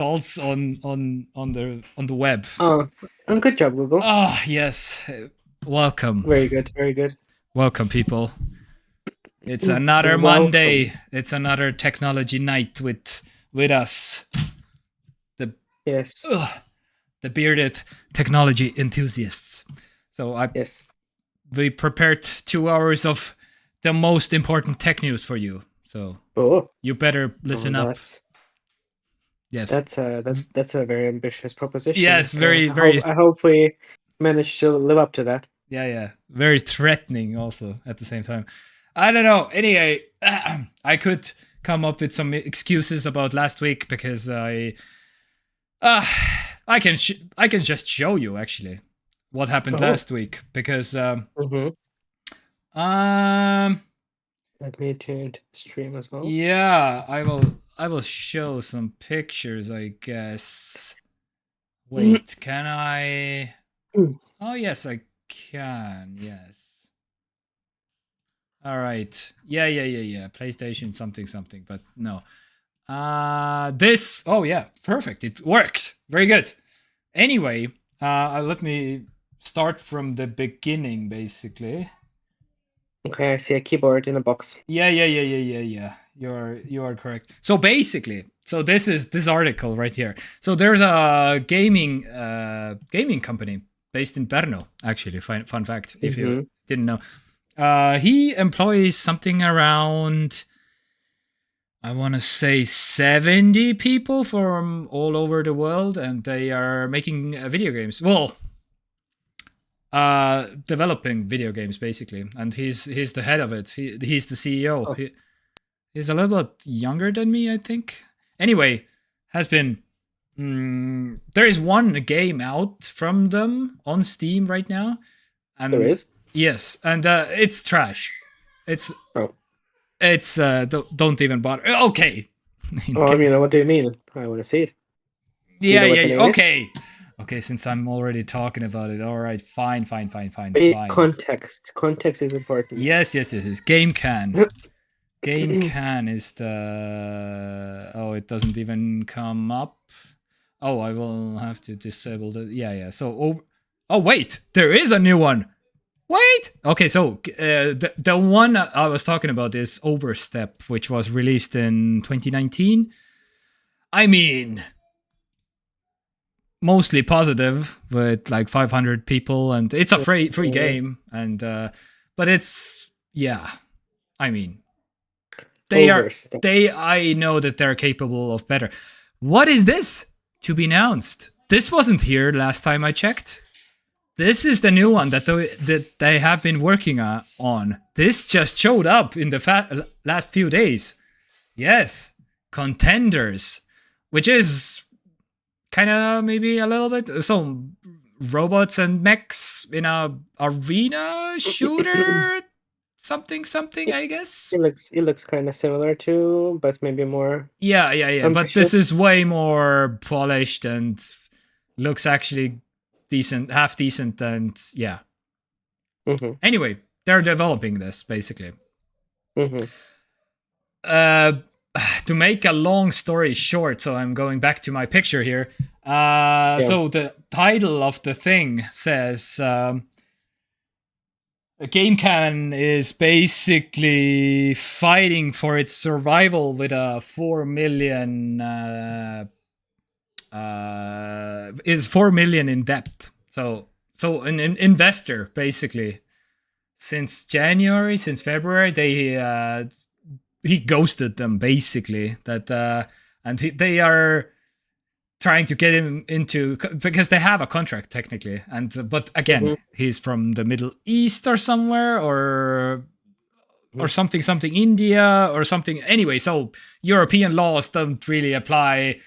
results on the web. Oh, good job, Google. Ah, yes. Welcome. Very good, very good. Welcome, people. It's another Welcome. Monday. It's another technology night with us. The Yes, the bearded technology enthusiasts. So yes. we prepared 2 hours of the most important tech news for you. So Oh, you better listen up. Yes. that's a very ambitious proposition. Yes, very I hope we manage to live up to that. yeah. Very threatening also at the same time. I don't know. Anyway, I could come up with some excuses about last week because I can just show you actually what happened last week because Mm-hmm. Let me turn to the stream as well. yeah, I will show some pictures, I guess. Wait, can I? Oh yes, I can. Yes. All right. Yeah. PlayStation something, but no. This. Oh yeah, perfect. It worked. Very good. Anyway, let me start from the beginning, basically. Okay, I see a keyboard in a box. Yeah. You are correct. So basically, so this is this article right here. So there's a gaming company based in Brno. Actually, fun fact if you didn't know. He employs something around, I want to say 70 people from all over the world, and they are making video games. Well, developing video games basically, and he's the head of it. He's the CEO. Oh. He's a little bit younger than me, I think. Anyway, has been. There is one game out from them on Steam right now. And There is? Yes, and it's trash. It's Oh. It's don't even bother. Okay. Oh, I mean, what do you mean? I want to see it. Yeah. Okay. Okay, since I'm already talking about it. All right, fine. We need context. Context is important. Yes. Game Can. Game Can is the. Oh, it doesn't even come up. Oh, I will have to disable the. Yeah. So, oh wait, there is a new one. Wait. Okay, so the one I was talking about is Overstep, which was released in 2019. I mean, mostly positive with like 500 people, and it's a free game, and but it's I mean, I know that they're capable of better. What is this to be announced? This wasn't here last time I checked. This is the new one that they have been working on. This just showed up in the last few days. Yes, Contenders, which is kind of maybe a little bit so robots and mechs in a arena shooter, something. I guess it looks kind of similar to, but maybe more. Yeah. Ambitious. But this is way more polished and looks actually decent, half decent, and yeah. Anyway, they're developing this basically. To make a long story short, so I'm going back to my picture here. So the title of the thing says Game Can is basically fighting for its survival with a 4 million is 4 million in debt. So an investor basically since February they he ghosted them basically that and they are trying to get him into, because they have a contract technically, and but again he's from the Middle East or somewhere or something India or something. Anyway, so European laws don't really apply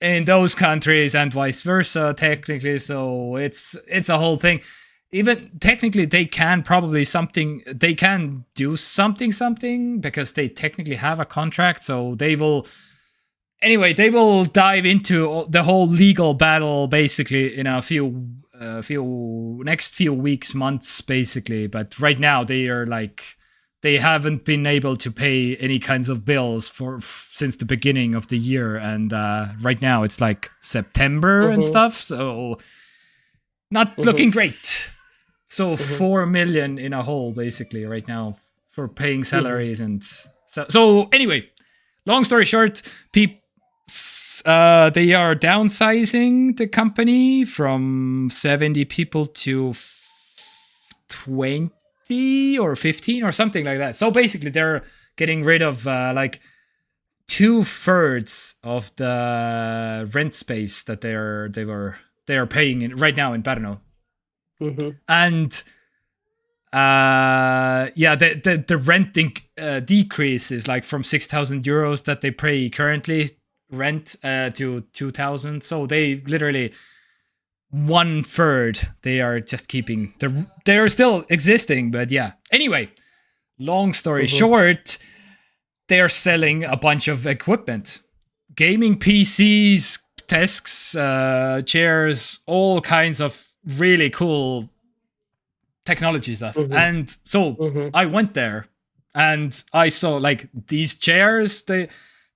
in those countries and vice versa technically, so it's a whole thing. Even technically they can do something because they technically have a contract, so they will dive into the whole legal battle basically in a few next few weeks, months basically. But right now they are like they haven't been able to pay any kinds of bills since the beginning of the year, and right now it's like September and stuff, so not looking great. So 4 million in a hole basically right now for paying salaries, and so anyway, long story short, they are downsizing the company from 70 people to 20 or 15 or something like that. So basically they're getting rid of like 2/3 of the rent space that they are paying right now in Pärnu. And the renting decrease is like from 6,000 euros that they pay currently rent to 2,000. So they literally 1/3 they are just keeping. They're still existing, but yeah. Anyway, long story short, they are selling a bunch of equipment, gaming PCs, desks, chairs, all kinds of really cool technology stuff. And so I went there and I saw like these chairs.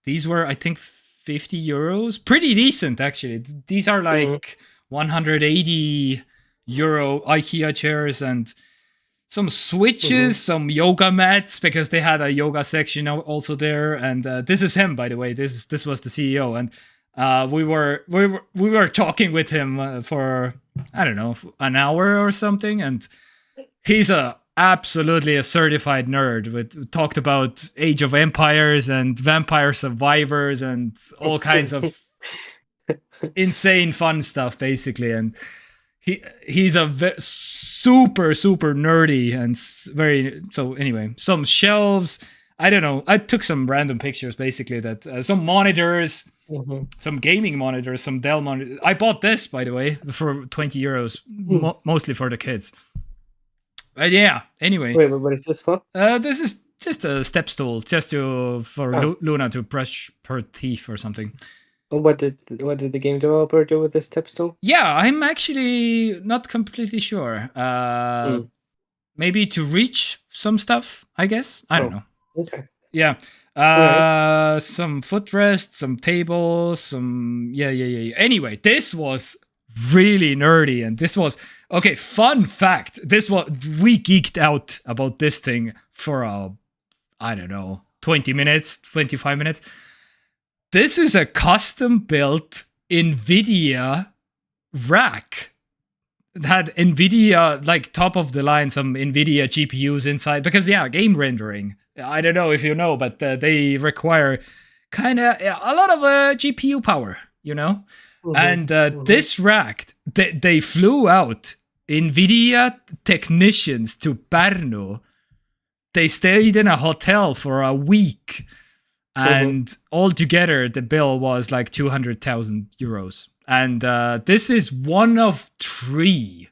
These were, I think, 50 euros. Pretty decent, actually. These are like 180 euro IKEA chairs, and some switches, some yoga mats, because they had a yoga section also there. And this is him, by the way. This was the CEO, and we were talking with him for, I don't know, an hour or something, and he's absolutely a certified nerd. We talked about Age of Empires and Vampire Survivors and all kinds of insane fun stuff, basically. And he's a super nerdy and very. So anyway, some shelves. I don't know. I took some random pictures, basically. That some monitors, some gaming monitors, some Dell monitors. I bought this, by the way, for 20 euros, mostly for the kids. Yeah. Anyway. Wait, what is this for? This is just a step stool, just for Luna to brush her teeth or something. What did the game developer do with this step stool? Yeah, I'm actually not completely sure. Maybe to reach some stuff, I guess. I don't know. Okay. Yeah. Some footrest, some tables, some yeah. Anyway, this was really nerdy, and this was okay. Fun fact: we geeked out about this thing for I don't know, 20 minutes, 25 minutes. This is a custom built NVIDIA rack. It had NVIDIA, like top of the line, some NVIDIA GPUs inside, because game rendering. I don't know if you know, but they require kind of a lot of GPU power, you know? And this rack, they flew out NVIDIA technicians to Pärnu. They stayed in a hotel for a week. And altogether, the bill was like 200,000 euros. And this is one of 3.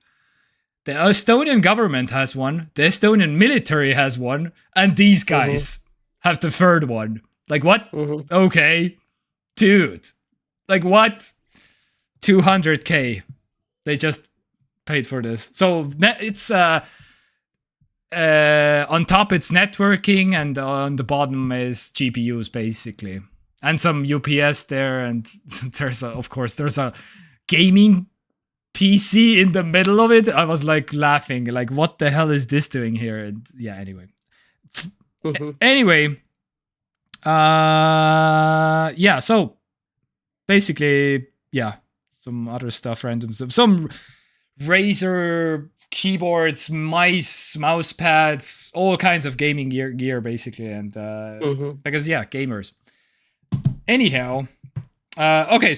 The Estonian government has one, the Estonian military has one, and these guys have the 3rd one. Like, what? Okay. Dude. Like, what? 200K. They just paid for this. So it's on top it's networking, and on the bottom is GPUs, basically, and some UPS there, and there's a gaming PC in the middle of it. I was like laughing, like, what the hell is this doing here? And yeah, anyway. Anyway, so basically, some other stuff, random stuff, some Razer keyboards, mouse pads, all kinds of gaming gear basically, and because gamers. Anyhow, okay,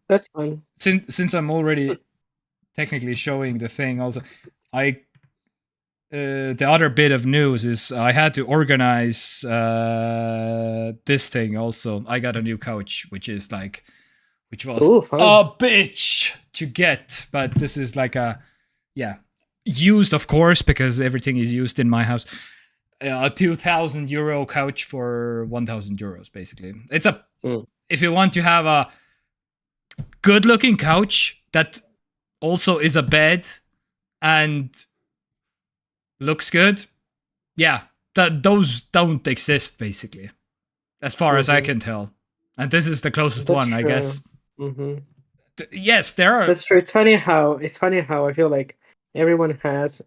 that's fine. Since I'm already technically showing the thing, also, the other bit of news is I had to organize this thing. Also, I got a new couch, which was a bitch to get, but this is like used, of course, because everything is used in my house. A 2,000 euro couch for 1,000 euros, basically. It's if you want to have a good looking couch that also is a bed and looks good, that those don't exist basically, as far as I can tell. And this is the closest That's one, I true. guess. Mm-hmm. Yes, there are. That's true. It's funny how I feel like everyone has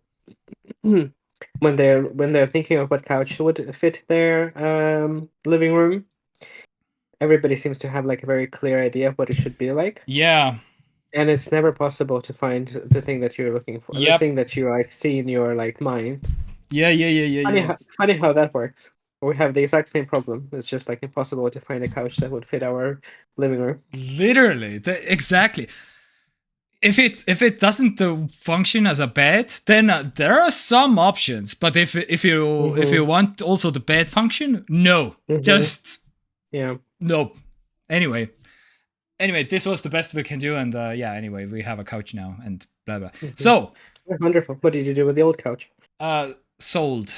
when they're thinking of what couch would fit their living room. Everybody seems to have like a very clear idea of what it should be like, Yeah. and it's never possible to find the thing that you're looking for, the Yep. thing that you like see in your like mind. Yeah. Funny how that works. We have the exact same problem. It's just like impossible to find a couch that would fit our living room. Literally, exactly. If it doesn't function as a bed, then there are some options. But if you want also the bed function, no, just yeah, no. Anyway, this was the best we can do, and yeah. Anyway, we have a couch now, and blah blah. So wonderful. What did you do with the old couch? Sold,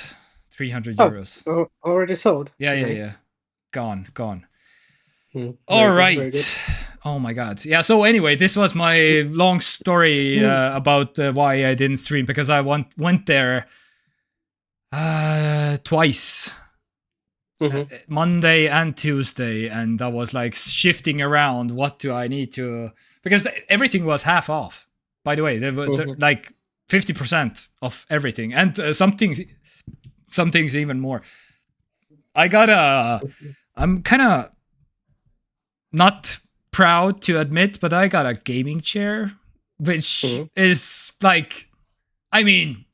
300 euros. Oh, already sold. Yeah, Nice. yeah. Gone. All right. Oh my god. Yeah, so anyway, this was my long story about why I didn't stream, because I went there twice. Monday and Tuesday, and I was like shifting around what do I need to, because everything was half off, by the way. They were like 50% of everything, and some things even more. I'm kind of not proud to admit, but I got a gaming chair, which is like, I mean,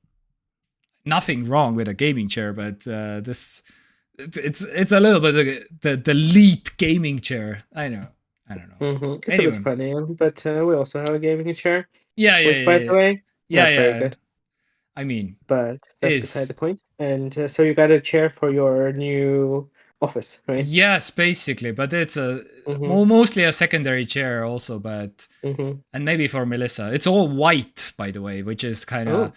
nothing wrong with a gaming chair, but this it's a little bit the elite gaming chair. I don't know. It's a bit funny, but we also have a gaming chair. Yeah, which, by the way, not very good. I mean, but that's beside the point. And so you got a chair for your new office, right? Yes, basically, but it's mostly a secondary chair also, but and maybe for Melissa. It's all white, by the way, which is kind of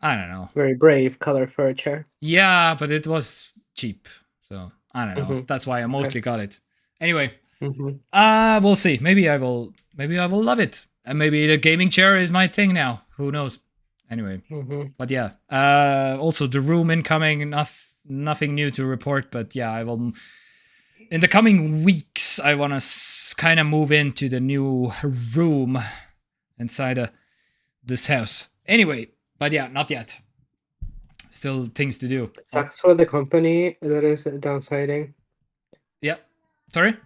I don't know. Very brave color for a chair. Yeah, but it was cheap, so I don't know. That's why I mostly got it. Anyway, we'll see. Maybe I will love it, and maybe the gaming chair is my thing now. Who knows? Anyway, but yeah. Also, the room incoming. Nothing new to report, but yeah, I will. In the coming weeks, I want to kind of move into the new room inside this house. Anyway. But yeah, not yet. Still things to do. It sucks for the company that is downsizing. Yeah. Sorry?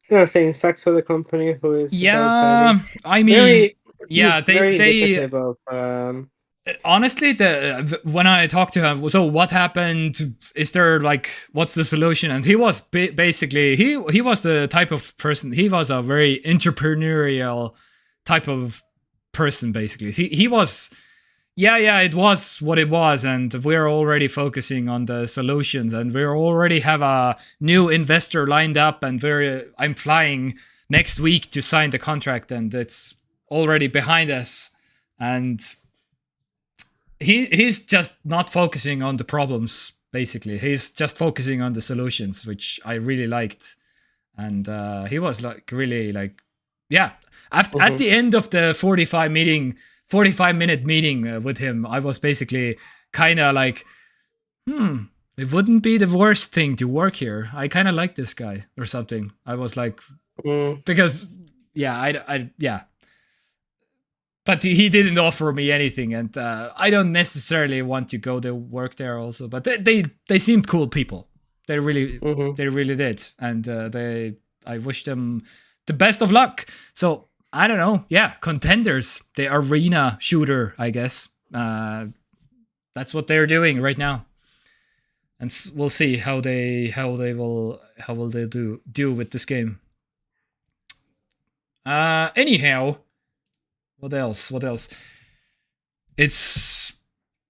No, I'm saying sucks for the company who is downsizing. I mean, they of, honestly, when I talked to him, so what happened? Is there like, what's the solution? And he was basically, he was the type of person, he was a very entrepreneurial type of person, basically. He was, it was what it was, and we're already focusing on the solutions, and we already have a new investor lined up, and I'm flying next week to sign the contract, and it's already behind us, and he's just not focusing on the problems, basically. He's just focusing on the solutions, which I really liked, and he was like really like, yeah. At the end of the 45-minute meeting with him, I was basically kind of like, it wouldn't be the worst thing to work here. I kind of like this guy or something. I was like, because, yeah. But he didn't offer me anything, and I don't necessarily want to go to work there also. But they seemed cool people. They really did, and I wish them the best of luck. So. I don't know. Yeah, Contenders, the arena shooter, I guess. That's what they're doing right now, and we'll see how they will do with this game. Anyhow, what else? It's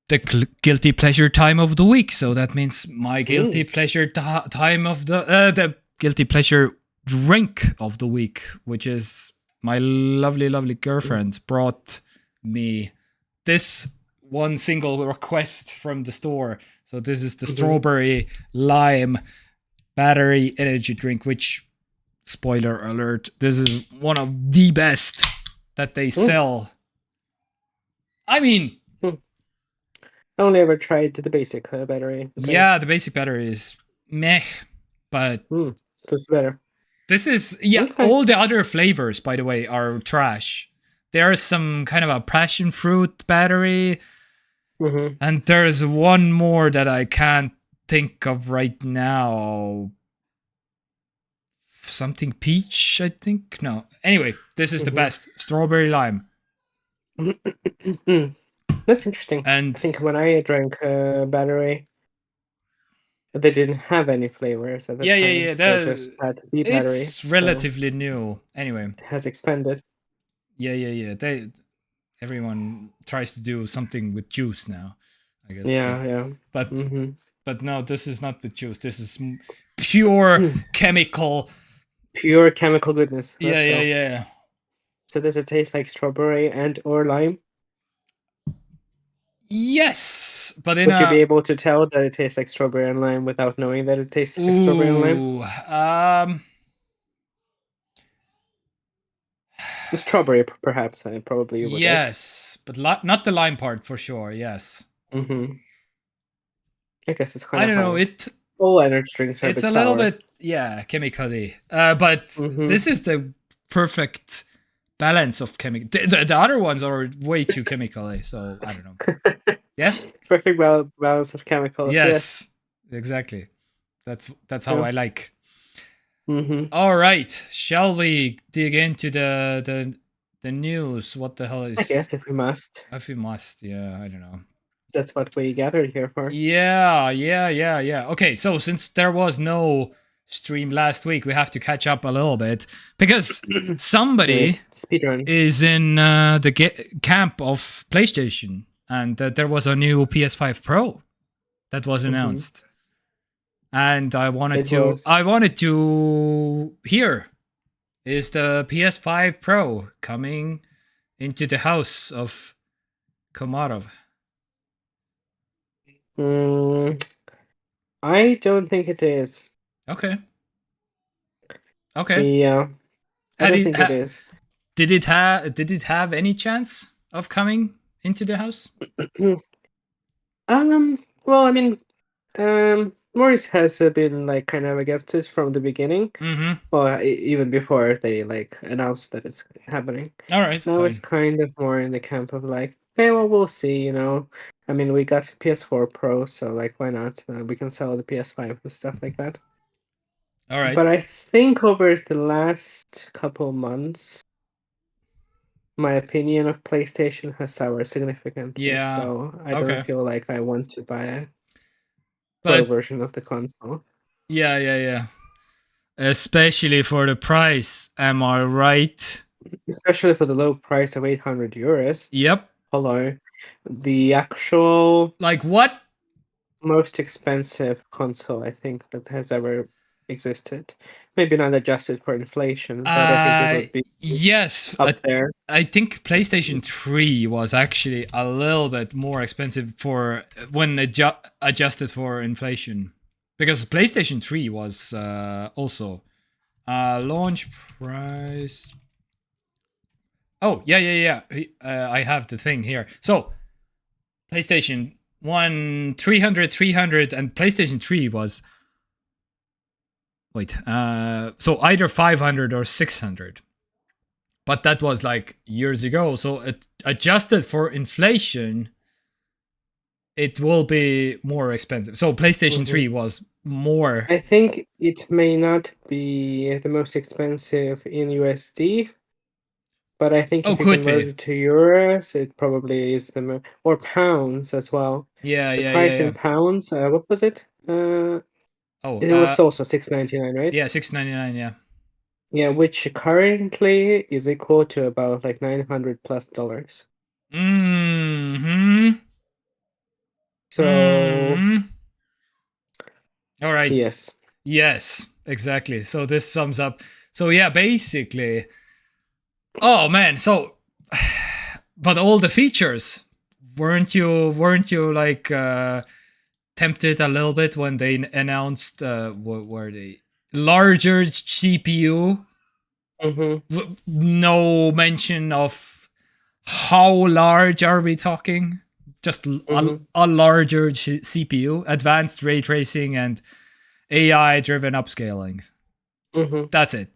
the guilty pleasure time of the week, so that means my guilty pleasure time of the guilty pleasure drink of the week, which is. My lovely girlfriend brought me this one single request from the store. So this is the strawberry lime battery energy drink, which, spoiler alert, this is one of the best that they sell. I mean, only ever tried the basic battery. Okay. Yeah, the basic battery is meh, but This is better. this is Okay. all the other flavors, by the way, are trash. There's some kind of a passion fruit battery, and there's one more that I can't think of right now. Something peach, I think. No. Anyway, this is the best. Strawberry lime. That's interesting. And I think when I drank battery, they didn't have any flavors at the time. yeah. They just had the battery. It's relatively new. Anyway, it has expanded. Yeah. Everyone tries to do something with juice now, I guess. Yeah. But no, this is not with juice. This is pure chemical. Pure chemical goodness. Let's go. Yeah. So does it taste like strawberry and or lime? Yes, but would you be able to tell that it tastes like strawberry and lime without knowing that it tastes like strawberry and lime? The strawberry, perhaps. Probably you would. Yes, but not the lime part for sure. Yes. I guess it's kind of. I don't know. All energy drinks are it's a bit little sour. bit chemically. But this is the perfect balance of chemical. The other ones are way too chemically, so I don't know. Yes. Perfect balance of chemicals. Yes. Exactly. That's how I like. All right. Shall we dig into the news? What the hell is? I guess if we must. Yeah. I don't know. That's what we gathered here for. Yeah. Okay, so since there was no stream last week, we have to catch up a little bit because somebody is in the camp of PlayStation, and there was a new PS5 Pro that was announced, and I wanted to hear, is the PS5 Pro coming into the house of Komarov? I don't think it is. Okay. Yeah. I don't think it is. Did it have any chance of coming into the house? Well, I mean, Maurice has been like kind of against it from the beginning. Well, even before they like announced that it's happening. All right. Now it's kind of more in the camp of like, okay, well, we'll see. You know, I mean, we got PS4 Pro, so like, why not? We can sell the PS5 and stuff like that. All right. But I think over the last couple months, my opinion of PlayStation has soured significantly. Yeah. So I don't feel like I want to buy a Pro version of the console. Yeah. Especially for the price, am I right? Especially for the low price of €800. Yep. Hello. The actual like what? Most expensive console I think that has ever existed. Maybe not adjusted for inflation, but I think it would be up there. I think PlayStation 3 was actually a little bit more expensive for when adjusted for inflation, because PlayStation 3 was also launch price. Oh yeah. I have the thing here. So PlayStation 1 300 and PlayStation 3 was so either 500 or 600, but that was like years ago. So it adjusted for inflation, it will be more expensive. So PlayStation 3 was more. I think it may not be the most expensive in USD, but I think if you convert it to euros, it probably is or pounds as well. The price in pounds. What was it? It was also $6.99, right? Yeah, $6.99. Yeah. Yeah, which currently is equal to about like $900+. So. All right. Yes, exactly. So this sums up. So yeah, basically. Oh man. So, but all the features, weren't you like tempted a little bit when they announced what were they? Larger CPU. No mention of how large are we talking? just Mhm. a larger CPU, advanced ray tracing, and AI driven upscaling. Mhm. That's it.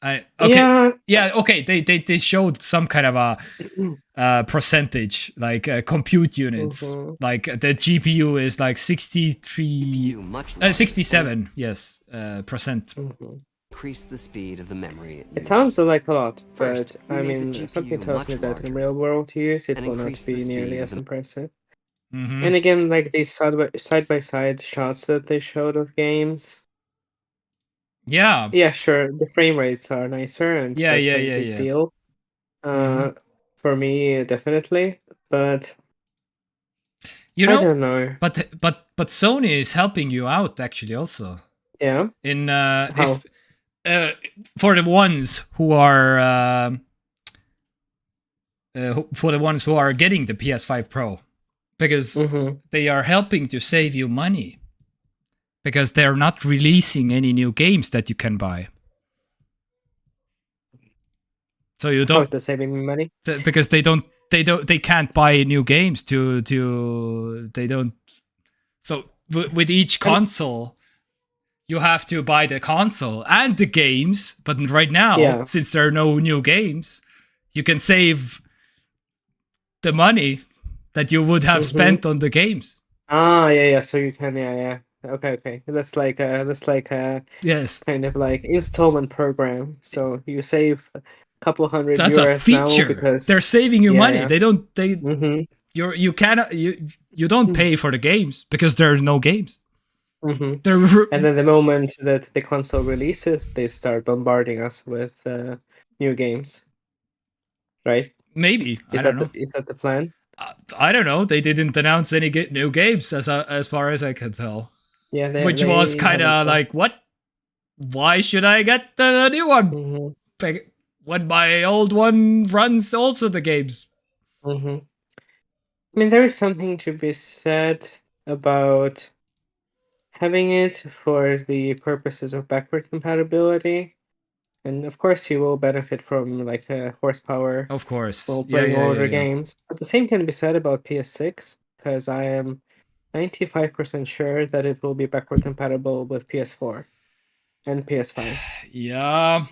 Okay. Yeah. Yeah. Okay. They showed some kind of a percentage, like compute units. Mhm. Like the GPU is like 63, much larger 67. Yes. Percent. Mhm. increase the speed of the memory it It uses. sounds like a lot, First, but we I made the mean, something GPU tells me much that in larger real world use, it and will not increase the be nearly speed of as the impressive. Mm-hmm. And again, like these side by side shots that they showed of games. Yeah. Yeah, sure, the frame rates are nicer, and Yeah. that's Yeah. a Yeah. big Yeah. deal. Mm-hmm. For me, definitely. But You I know, don't know. but Sony is helping you out actually also Yeah, in how? if for the ones who are for the ones who are getting the PS5 Pro, because Mm-hmm. they are helping to save you money because they're not releasing any new games that you can buy. So you How don't is that saving me money? because they can't buy new games to they don't. So with each And console you have to buy the console and the games, but right now yeah. since there are no new games you can save the money that you would have Mm-hmm. spent on the games. Yeah, yeah. So you can, yeah, yeah. Okay, okay. That's like a Yes, kind of like installment program. So you save a couple hundred that's a euros now feature. They're because, saving you yeah, money. yeah. They Mm-hmm. you cannot you don't pay for the games because there's no games. Mm-hmm. They're And then the moment that the console releases, they start bombarding us with new games, right? maybe I don't know. Is that the plan? I don't know. They didn't announce any new games as far as I can tell, Yeah, which was they kind haven't of shown. like what? Why should I get the new one Mm-hmm. when my old one runs also the games? Mm-hmm. I mean, there is something to be said about having it for the purposes of backward compatibility. And of course, you will benefit from like horsepower Of course. while Yeah, playing yeah, yeah, older yeah. games. But the same can be said about PS6, because I am 95% sure that it will be backward compatible with PS4 and PS5. Yeah.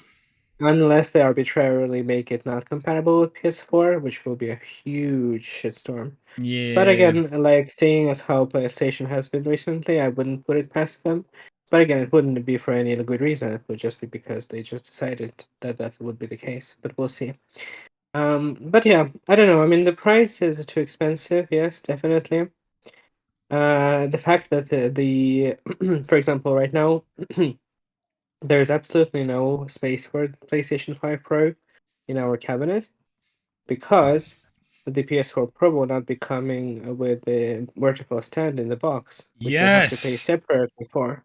Unless they arbitrarily make it not compatible with PS4, which will be a huge shitstorm. But Yeah. again, like seeing as how PlayStation has been recently, I wouldn't put it past them. But again, it wouldn't be for any good reason. It would just be because they just decided that that would be the case. But we'll see. But yeah, I don't know. I mean, the price is too expensive. Yes, definitely. The fact that for example, right now, there's absolutely no space for PlayStation 5 Pro in our cabinet because the PS4 Pro will not be coming with the vertical stand in the box, which you'll have to pay Yes. separately for.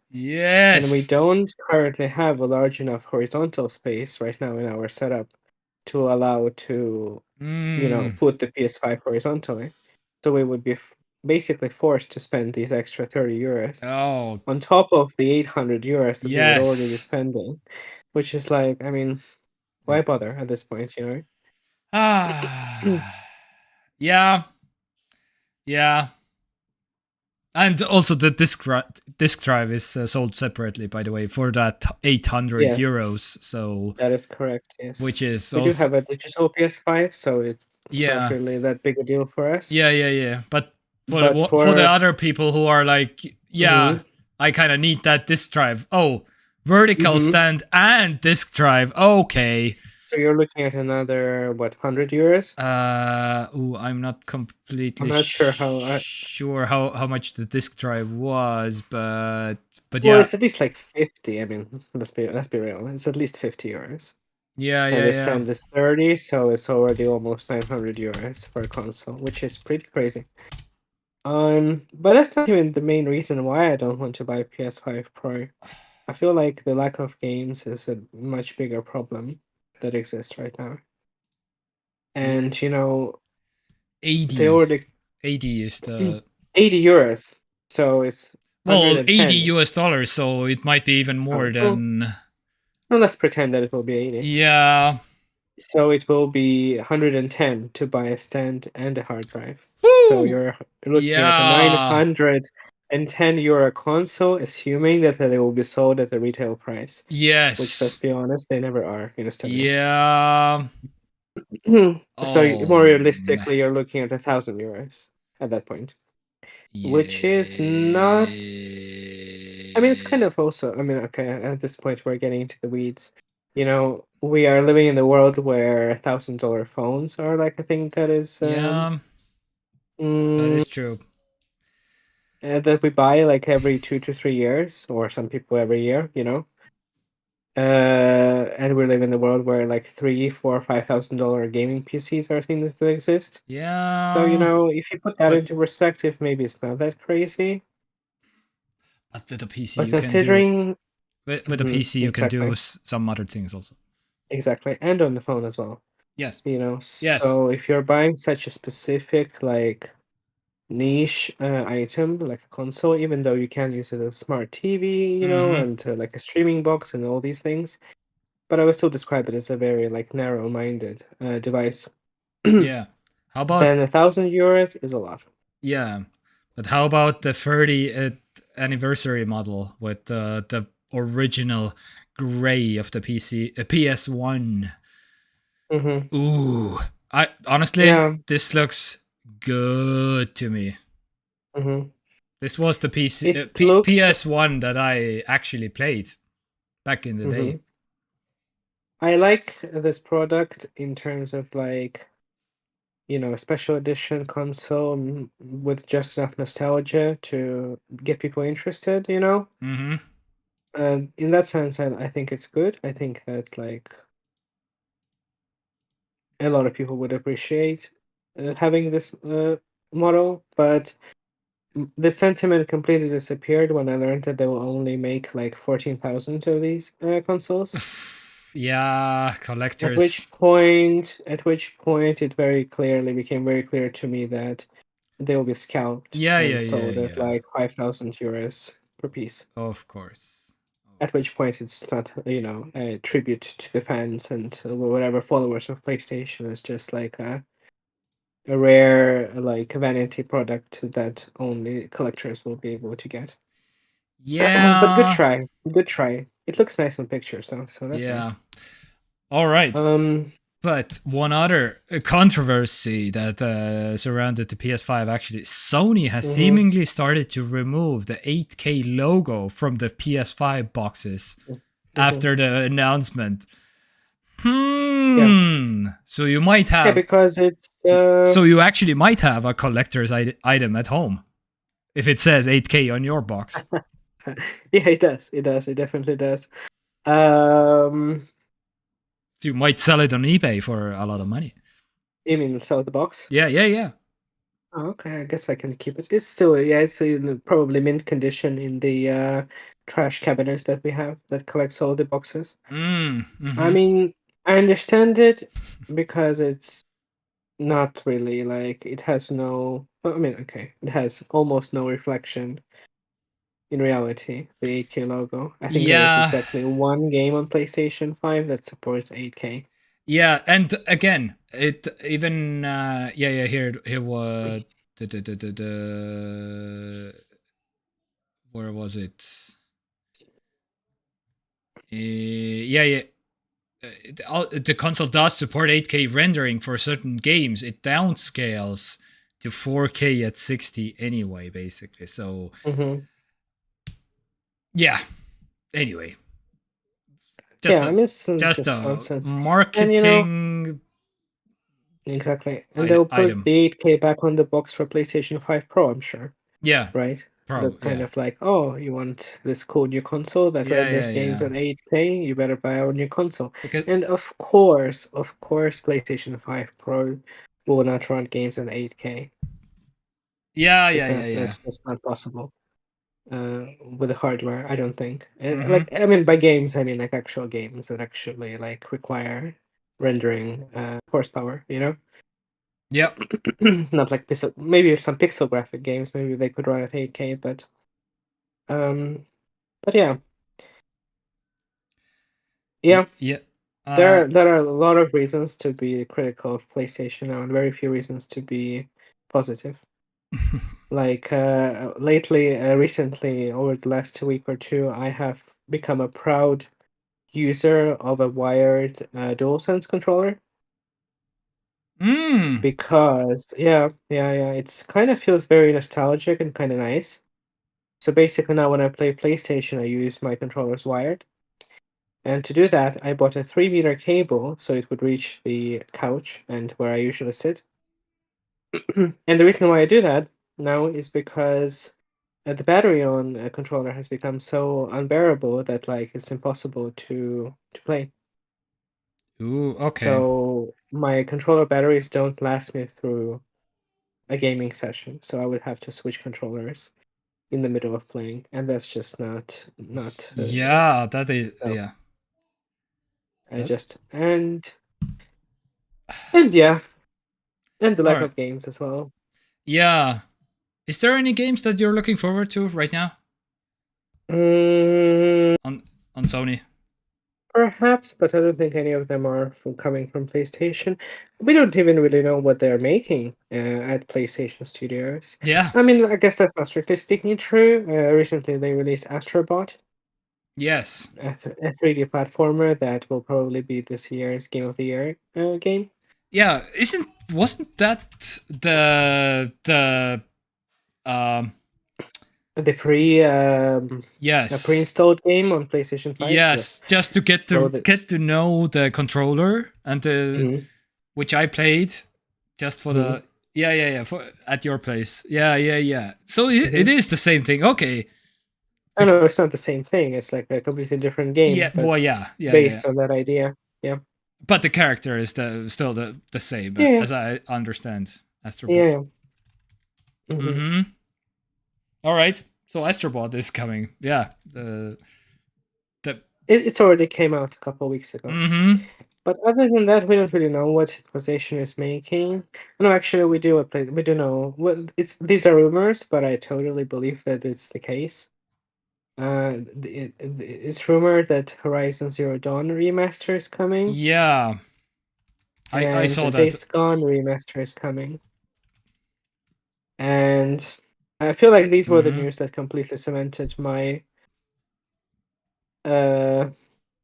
And we Yes. don't currently have a large enough horizontal space right now in our setup to allow to, Mm. put the PS5 horizontally. So we would be basically forced to spend these extra 30 euros Oh, on top of the 800 euros that we would already be yes. spending, which is like, I mean, why bother at this point, you know? Ah. Yeah. Yeah. And also the disk drive is sold separately, by the way, for that 800 Yeah, euros. So, that is correct. Yes. which is We do also have a digital PS5, so it's not yeah, really that big a deal for us. yeah, yeah, yeah. But But for the for other people who are like, yeah, mhm, I kind of need that disk drive. Oh, vertical mhm. stand and disk drive. Okay. So you're looking at another what, 100 euros? I'm not I'm completely not sure how. sure how much the disk drive was, but Well, yeah, it's at least like 50. I mean, let's be real. It's at least 50 euros. yeah, And yeah, the yeah. stand is 30, so it's already almost 900 euros for a console, which is pretty crazy. But that's not even the main reason why I don't want to buy PS5 Pro. I feel like the lack of games is a much bigger problem that exists right now. And 80, they already 80 is the 80 euros, so it's well 80 110. US dollars, so it might be even more Oh, well, than let's pretend that it will be 80. yeah. So it will be 110 to buy a stand and a hard drive. So Woo! you're looking at a Yeah. €910 console, assuming that they will be sold at the retail price. Which, let's Yes. be honest, they never are in Estonia. Yeah. So Oh, more realistically, you're looking at €1,000 at that point. Which is not. I mean, it's kind of also. I mean, okay, at this point, we're getting into the weeds. We are living in the world where $1,000 phones are like a thing that is Yeah, that mm, is true. that we buy like every 2 to 3 years, or some people every year. And we live in the world where like $3, $4, $5,000 gaming PCs are things that exist. So Yeah, if you put that but into perspective, maybe it's not that crazy. with a PC But you can do considering, with a PC you can do exactly, some other things also. exactly, and on the phone as well. Yes. Yes. So if you're buying such a specific like niche item like a console, even though you can use it as a smart TV, Mm-hmm. and like a streaming box and all these things, but I would still describe it as a very like narrow-minded device. Yeah. How about Then €1,000 is a lot. yeah? But how about the 30th anniversary model with the original gray of the PC PS1? Mm-hmm. Ooh, I honestly, Yeah. this looks good to me. Mm-hmm. This was the PC It looked. PS1 that I actually played back in the Mm-hmm. day. I like this product in terms of like a special edition console with just enough nostalgia to get people interested. Mm-hmm. In that sense, I think it's good. I think that like a lot of people would appreciate having this model, but the sentiment completely disappeared when I learned that they will only make like 14,000 of these consoles. Yeah, At collectors. which point, it became very clear to me that they will be scalped Yeah, yeah, and yeah, sold at yeah. like €5,000 per piece. Of course. At which point it's not, a tribute to the fans and whatever followers of PlayStation. It's just like a rare like vanity product that only collectors will be able to get. But good Yeah. try. Good try. It looks nice on pictures though, so that's Yeah. nice. All right. Um But one other controversy that surrounded the PS5 actually, Sony has mhm, seemingly started to remove the 8K logo from the PS5 boxes mhm. after the announcement. Yeah. So you might Yeah, have, because it's so you actually might have a collector's item at home if it says 8K on your box. yeah, it does. It does. It definitely does. Um So you might sell it on eBay for a lot of money. you mean sell the box? Yeah, yeah, yeah. Oh, okay, I guess I can keep it. It's still, yeah, it's in probably mint condition in the trash cabinet that we have that collects all the boxes. I Mm-hmm. mean, I understand it because it's not really like it has no. I mean, okay, it has almost no reflection in reality. The 8K logo. I think there is Yeah, exactly one game on PlayStation 5 that supports 8K. yeah, and again, it even yeah, here was where was it? Yeah. The console does support 8K rendering for certain games. It downscales to 4K at 60 anyway, basically. So Mm-hmm. yeah. Anyway, just Yeah, I a mean, it's just just a nonsense. And marketing exactly. And they'll put item. the 8K back on the box for PlayStation 5 Pro, I'm sure. Yeah, Right? pro. That's kind Yeah, of like, oh, you want this cool new console that yeah, renders games yeah. at 8K? You better buy our new console. Because And of course, PlayStation 5 Pro will not run games in 8K because yeah. that's just not possible with the hardware, I don't think. Mm-hmm. Like, I mean, by games, I mean like actual games that actually like require rendering horsepower, Yep. Not like maybe some pixel graphic games, maybe they could run at 8K, um, but yeah, yeah. Yeah. There are a lot of reasons to be critical of PlayStation now, and very few reasons to be positive. Like recently, over the last week or two, I have become a proud user of a wired DualSense controller because it's kind of feels very nostalgic and kind of nice. So basically, now when I play PlayStation, I use my controllers wired. And to do that, I bought a 3-meter cable so it would reach the couch and where I usually sit. And the reason why I do that now is because the battery on a controller has become so unbearable that like it's impossible to play. Ooh, okay. So my controller batteries don't last me through a gaming session. So I would have to switch controllers in the middle of playing, and that's just not Yeah, that is no. yeah. I just and yeah, and the lack Alright. of games as well. Yeah. Is there any games that you're looking forward to right now Mm, on Sony? perhaps, but I don't think any of them are coming from PlayStation. We don't even really know what they're making at PlayStation Studios. Yeah. I mean, I guess that's not strictly speaking true. Recently, they released Astrobot, Yes. a 3D platformer that will probably be this year's Game of the Year game. Yeah, wasn't that the The free yes. a pre-installed game on PlayStation 5? Yes, just to get So to know the controller and Mhm. which I played just for the for at your place. Yeah. So it is the same thing. Okay. I know it's not the same thing. It's like a completely different game, Yeah, but well, yeah. based on that idea. Yeah. But the character is still the same, Yeah. as I understand. Astrobot. Yeah. Mm-hmm. All right. So Astrobot is coming. Yeah. It's already came out a couple of weeks ago. Mm-hmm. But other than that, we don't really know what PlayStation is making. No, actually, we do. We do know. Well, these are rumors, but I totally believe that it's the case. It's rumored that Horizon Zero Dawn remaster is coming. Yeah. I saw and that. Days Gone remaster is coming. And I feel like these were the news that completely cemented my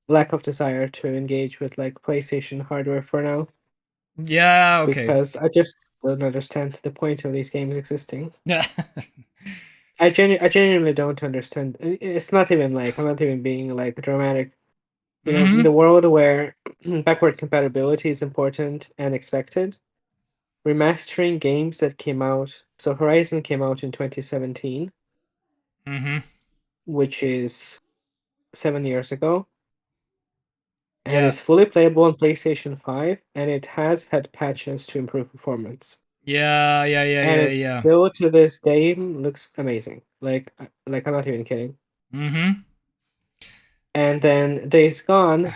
lack of desire to engage with like PlayStation hardware for now. Yeah, okay. Because I just don't understand the point of these games existing. Yeah. I genuinely don't understand. It's not even like I'm not even being like dramatic. You know, in the world where backward compatibility is important and expected, remastering games that came out. So Horizon came out in 2017, which is 7 years ago. And it's fully playable on PlayStation 5, and it has had patches to improve performance. Yeah. And it still to this day looks amazing. Like I'm not even kidding. And then Days Gone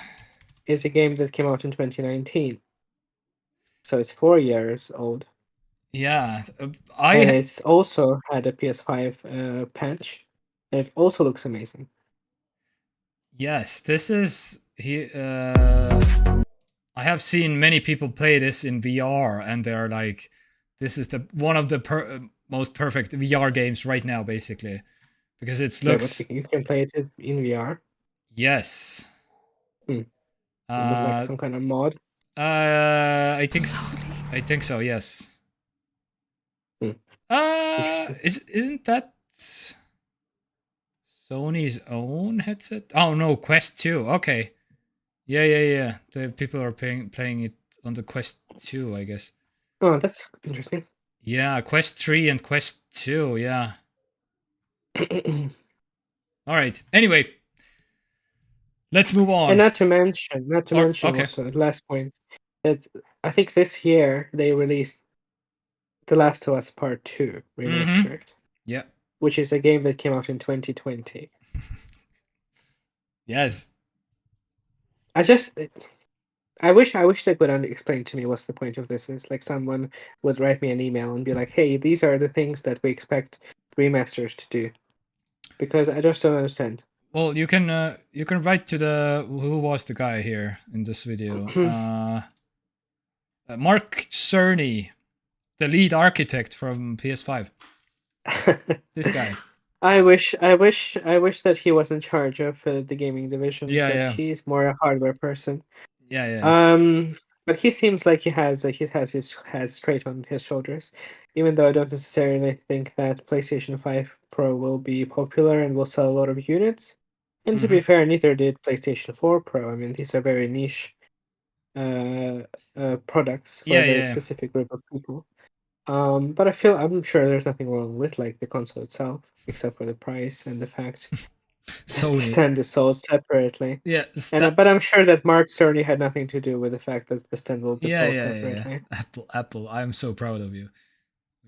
is a game that came out in 2019. So it's 4 years old. Yeah. And it's also had a PS5 patch, and it also looks amazing. Yes, this is I have seen many people play this in VR, and they're like, this is one of the most perfect VR games right now, basically, because it looks. But you can play it in VR. Yes. With like some kind of mod. I think so. Yes. Isn't that Sony's own headset? Oh no, Quest 2. Okay. Yeah. The people are playing it on the Quest 2, I guess. Oh, that's interesting. Yeah, Quest 3 and Quest 2, yeah. All right. Anyway, let's move on. And not to mention okay. also, last point, that I think this year they released The Last of Us Part 2 remastered. Yeah. Which is a game that came out in 2020. Yes. I wish they could explain to me what's the point of this. It's like someone would write me an email and be like, hey, these are the things that we expect remasters to do. Because I just don't understand. Well, you can write to the who was the guy here in this video. Mark Cerny, the lead architect from PS5. This guy. I wish that he was in charge of the gaming division. Yeah, but yeah. he's more a hardware person. Yeah. But he seems like he has his head straight on his shoulders. Even though I don't necessarily think that PlayStation 5 Pro will be popular and will sell a lot of units. And to be fair, neither did PlayStation 4 Pro. I mean, these are very niche products for a very specific group of people. But I'm sure there's nothing wrong with like the console itself, except for the price and the fact that the stand is sold separately. Yeah, But I'm sure that Mark Cerny had nothing to do with the fact that the stand will be sold separately. Apple, I'm so proud of you.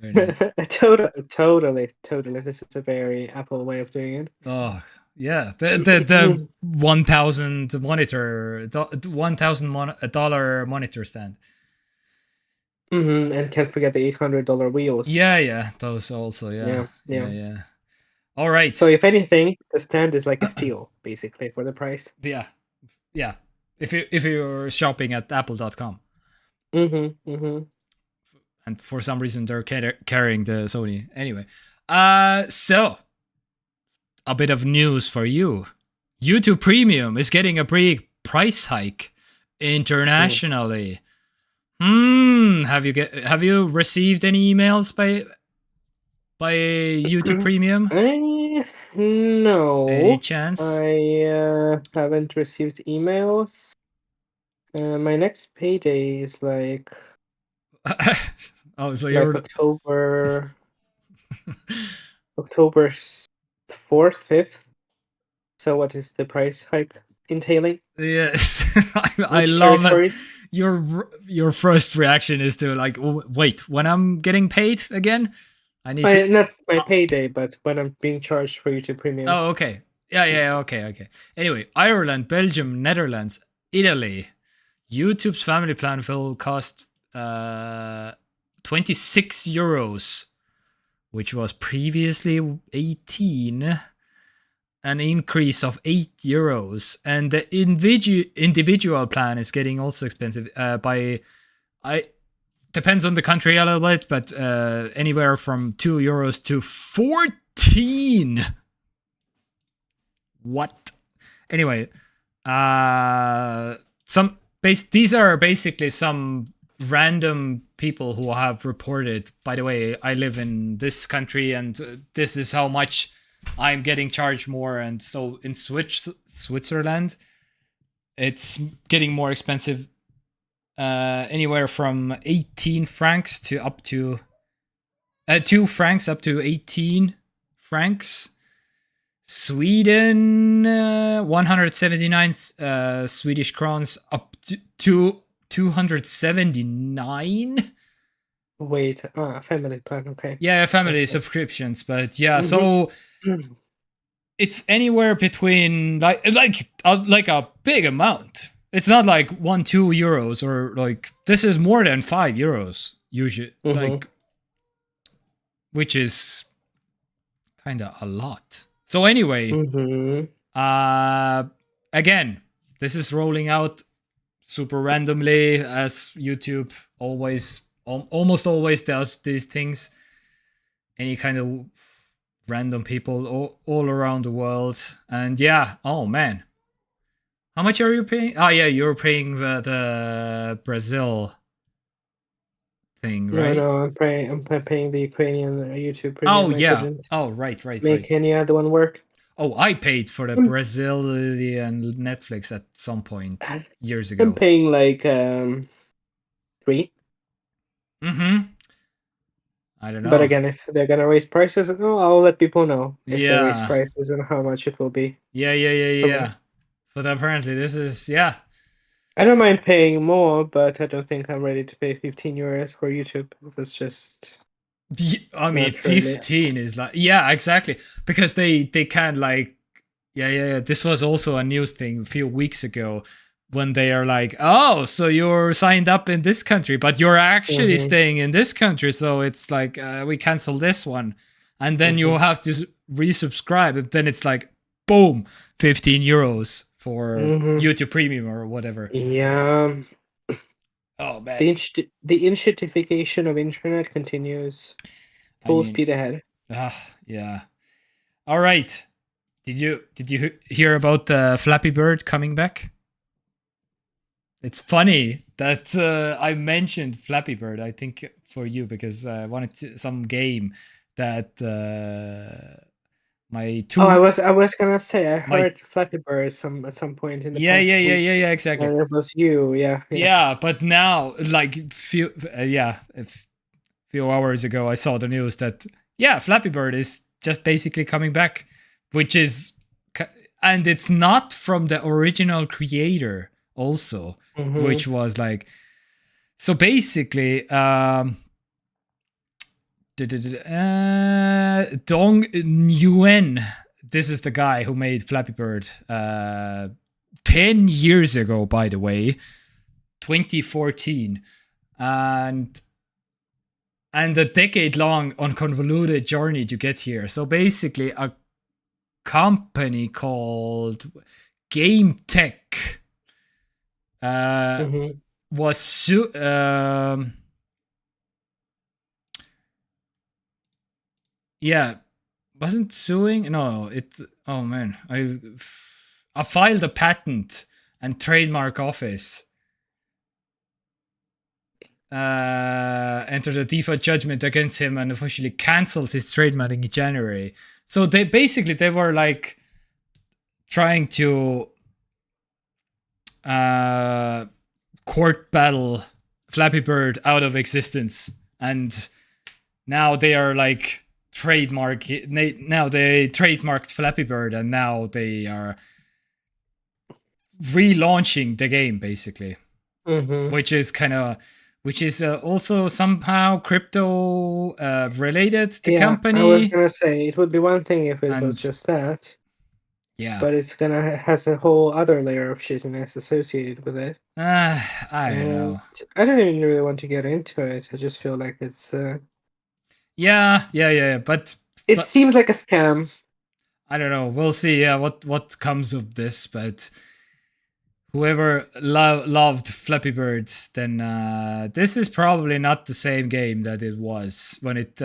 Very nice. Totally. This is a very Apple way of doing it. Oh yeah, the 1,000 monitor, $1,000 monitor stand. And can't forget the $800 wheels. Yeah, those also. Yeah. All right. So if anything, the stand is like a steal, basically, for the price. Yeah. If you're shopping at Apple.com. And for some reason they're carrying the Sony. Anyway, so a bit of news for you. YouTube Premium is getting a big price hike internationally. Have you received any emails by YouTube Premium? No. Any chance? I haven't received emails. My next payday is like oh, so like you're October 4th, 5th. So what is the price hike entailing? Yes, I love it. Your first reaction is to like, wait, when I'm getting paid again, I need to not my payday, but when I'm being charged for YouTube Premium. Oh, okay. Yeah, okay. Anyway, Ireland, Belgium, Netherlands, Italy. YouTube's family plan will cost 26 euros, which was previously 18. An increase of 8 euros, and the individual plan is getting also expensive. Depends on the country a little bit, but anywhere from 2 euros to 14. What? Anyway, these are basically some random people who have reported, by the way, I live in this country and this is how much I'm getting charged more. And so in Switzerland, it's getting more expensive, anywhere from 18 francs to up to 2 francs up to 18 francs. Sweden, 179 Swedish crowns up to 279. Wait, family plan, okay. Yeah, family subscriptions, but yeah, so it's anywhere between like a big amount. It's not like 1-2 euros or like this is more than 5 euros usually, like, which is kind of a lot. So anyway, again, this is rolling out super randomly, as YouTube almost always does these things. Any kind of random people all around the world. And yeah, oh man. How much are you paying? Oh yeah, you're paying the Brazil thing, right? No, I'm paying the Ukrainian YouTube Premium. Oh yeah. Oh right. Make any other one work. Oh, I paid for the Brazilian Netflix at some point years ago. I'm paying like 3. I don't know. But again, if they're gonna raise prices, I'll let people know if they raise Yeah. prices and how much it will be. Yeah. But apparently this is, yeah. I don't mind paying more, but I don't think I'm ready to pay 15 euros for YouTube. That's just... I mean, 15 is like, yeah, exactly. Because they can't like, yeah. This was also a news thing a few weeks ago when they are like, oh, so you're signed up in this country, but you're actually staying in this country. So it's like, we cancel this one. And then you have to resubscribe. And then it's like, boom, 15 euros for Mhm. YouTube Premium or whatever. Yeah. Oh man, The inshitification of internet continues I full mean, speed ahead. yeah. All right. Did you hear about Flappy Bird coming back? It's funny that I mentioned Flappy Bird. I think for you because I wanted some game that my two Oh, I was gonna say I my heard Flappy Bird at some point in the yeah past yeah yeah week, yeah yeah exactly. and it was you. Yeah. Yeah, but now like few hours ago I saw the news that Flappy Bird is just basically coming back, which is and it's not from the original creator also, which was like so basically Dong Nguyen, this is the guy who made Flappy Bird 10 years ago, by the way, 2014, and a decade long unconvoluted journey to get here. So basically a company called Game Tech was wasn't suing. No, it. Oh man, I filed a patent and trademark office. Entered a default judgment against him and officially cancelled his trademark in January. So they were like trying to court battle Flappy Bird out of existence, and now they are like now they trademarked Flappy Bird, and now they are relaunching the game basically, which is also somehow crypto related. The company. I was gonna say it would be one thing if it was just that. Yeah, but it's gonna has a whole other layer of shittiness associated with it. I don't know. I don't even really want to get into it. I just feel like it's. But it seems like a scam. I don't know. We'll see. Yeah, what comes of this, but whoever loved Flappy Bird, then this is probably not the same game that it was when it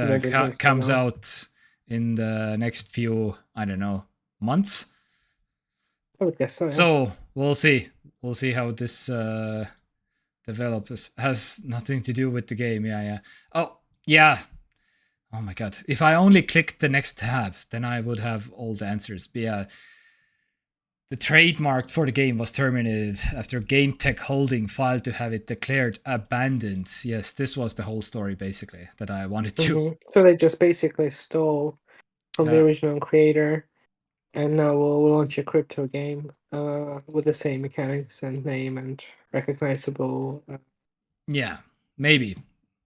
comes out in the next few, I don't know, months. I would guess so. Yeah. So we'll see. We'll see how this develops. Has nothing to do with the game. Yeah. Oh yeah. Oh my god. If I only clicked the next tab, then I would have all the answers. But yeah. The trademark for the game was terminated after Game Tech Holding filed to have it declared abandoned. Yes, this was the whole story basically that I wanted to. So they just basically stole from the original creator, and now we'll launch a crypto game with the same mechanics and name and recognizable. Yeah, maybe.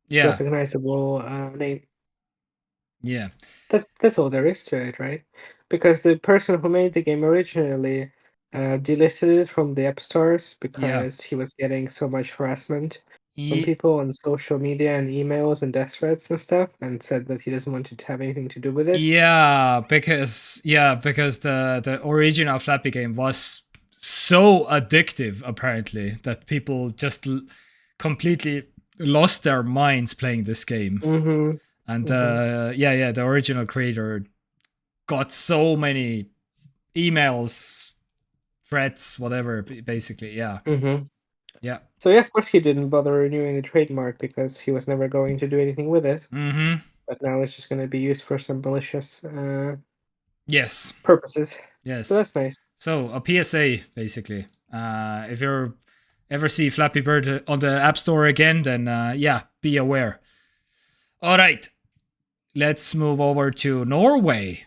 Yeah, recognizable name. Yeah, that's all there is to it, right? Because the person who made the game originally delisted it from the app stores because he was getting so much harassment from people on social media and emails and death threats and stuff, and said that he doesn't want to have anything to do with it. Yeah, because the original Flappy game was so addictive apparently that people just completely lost their minds playing this game. And the original creator got so many emails, threats, whatever, basically. Yeah. Yeah. So yeah, of course he didn't bother renewing the trademark because he was never going to do anything with it. But now it's just going to be used for some malicious purposes. Yes. So that's nice. So a PSA, basically. If you ever see Flappy Bird on the App Store again, then be aware. All right. Let's move over to Norway.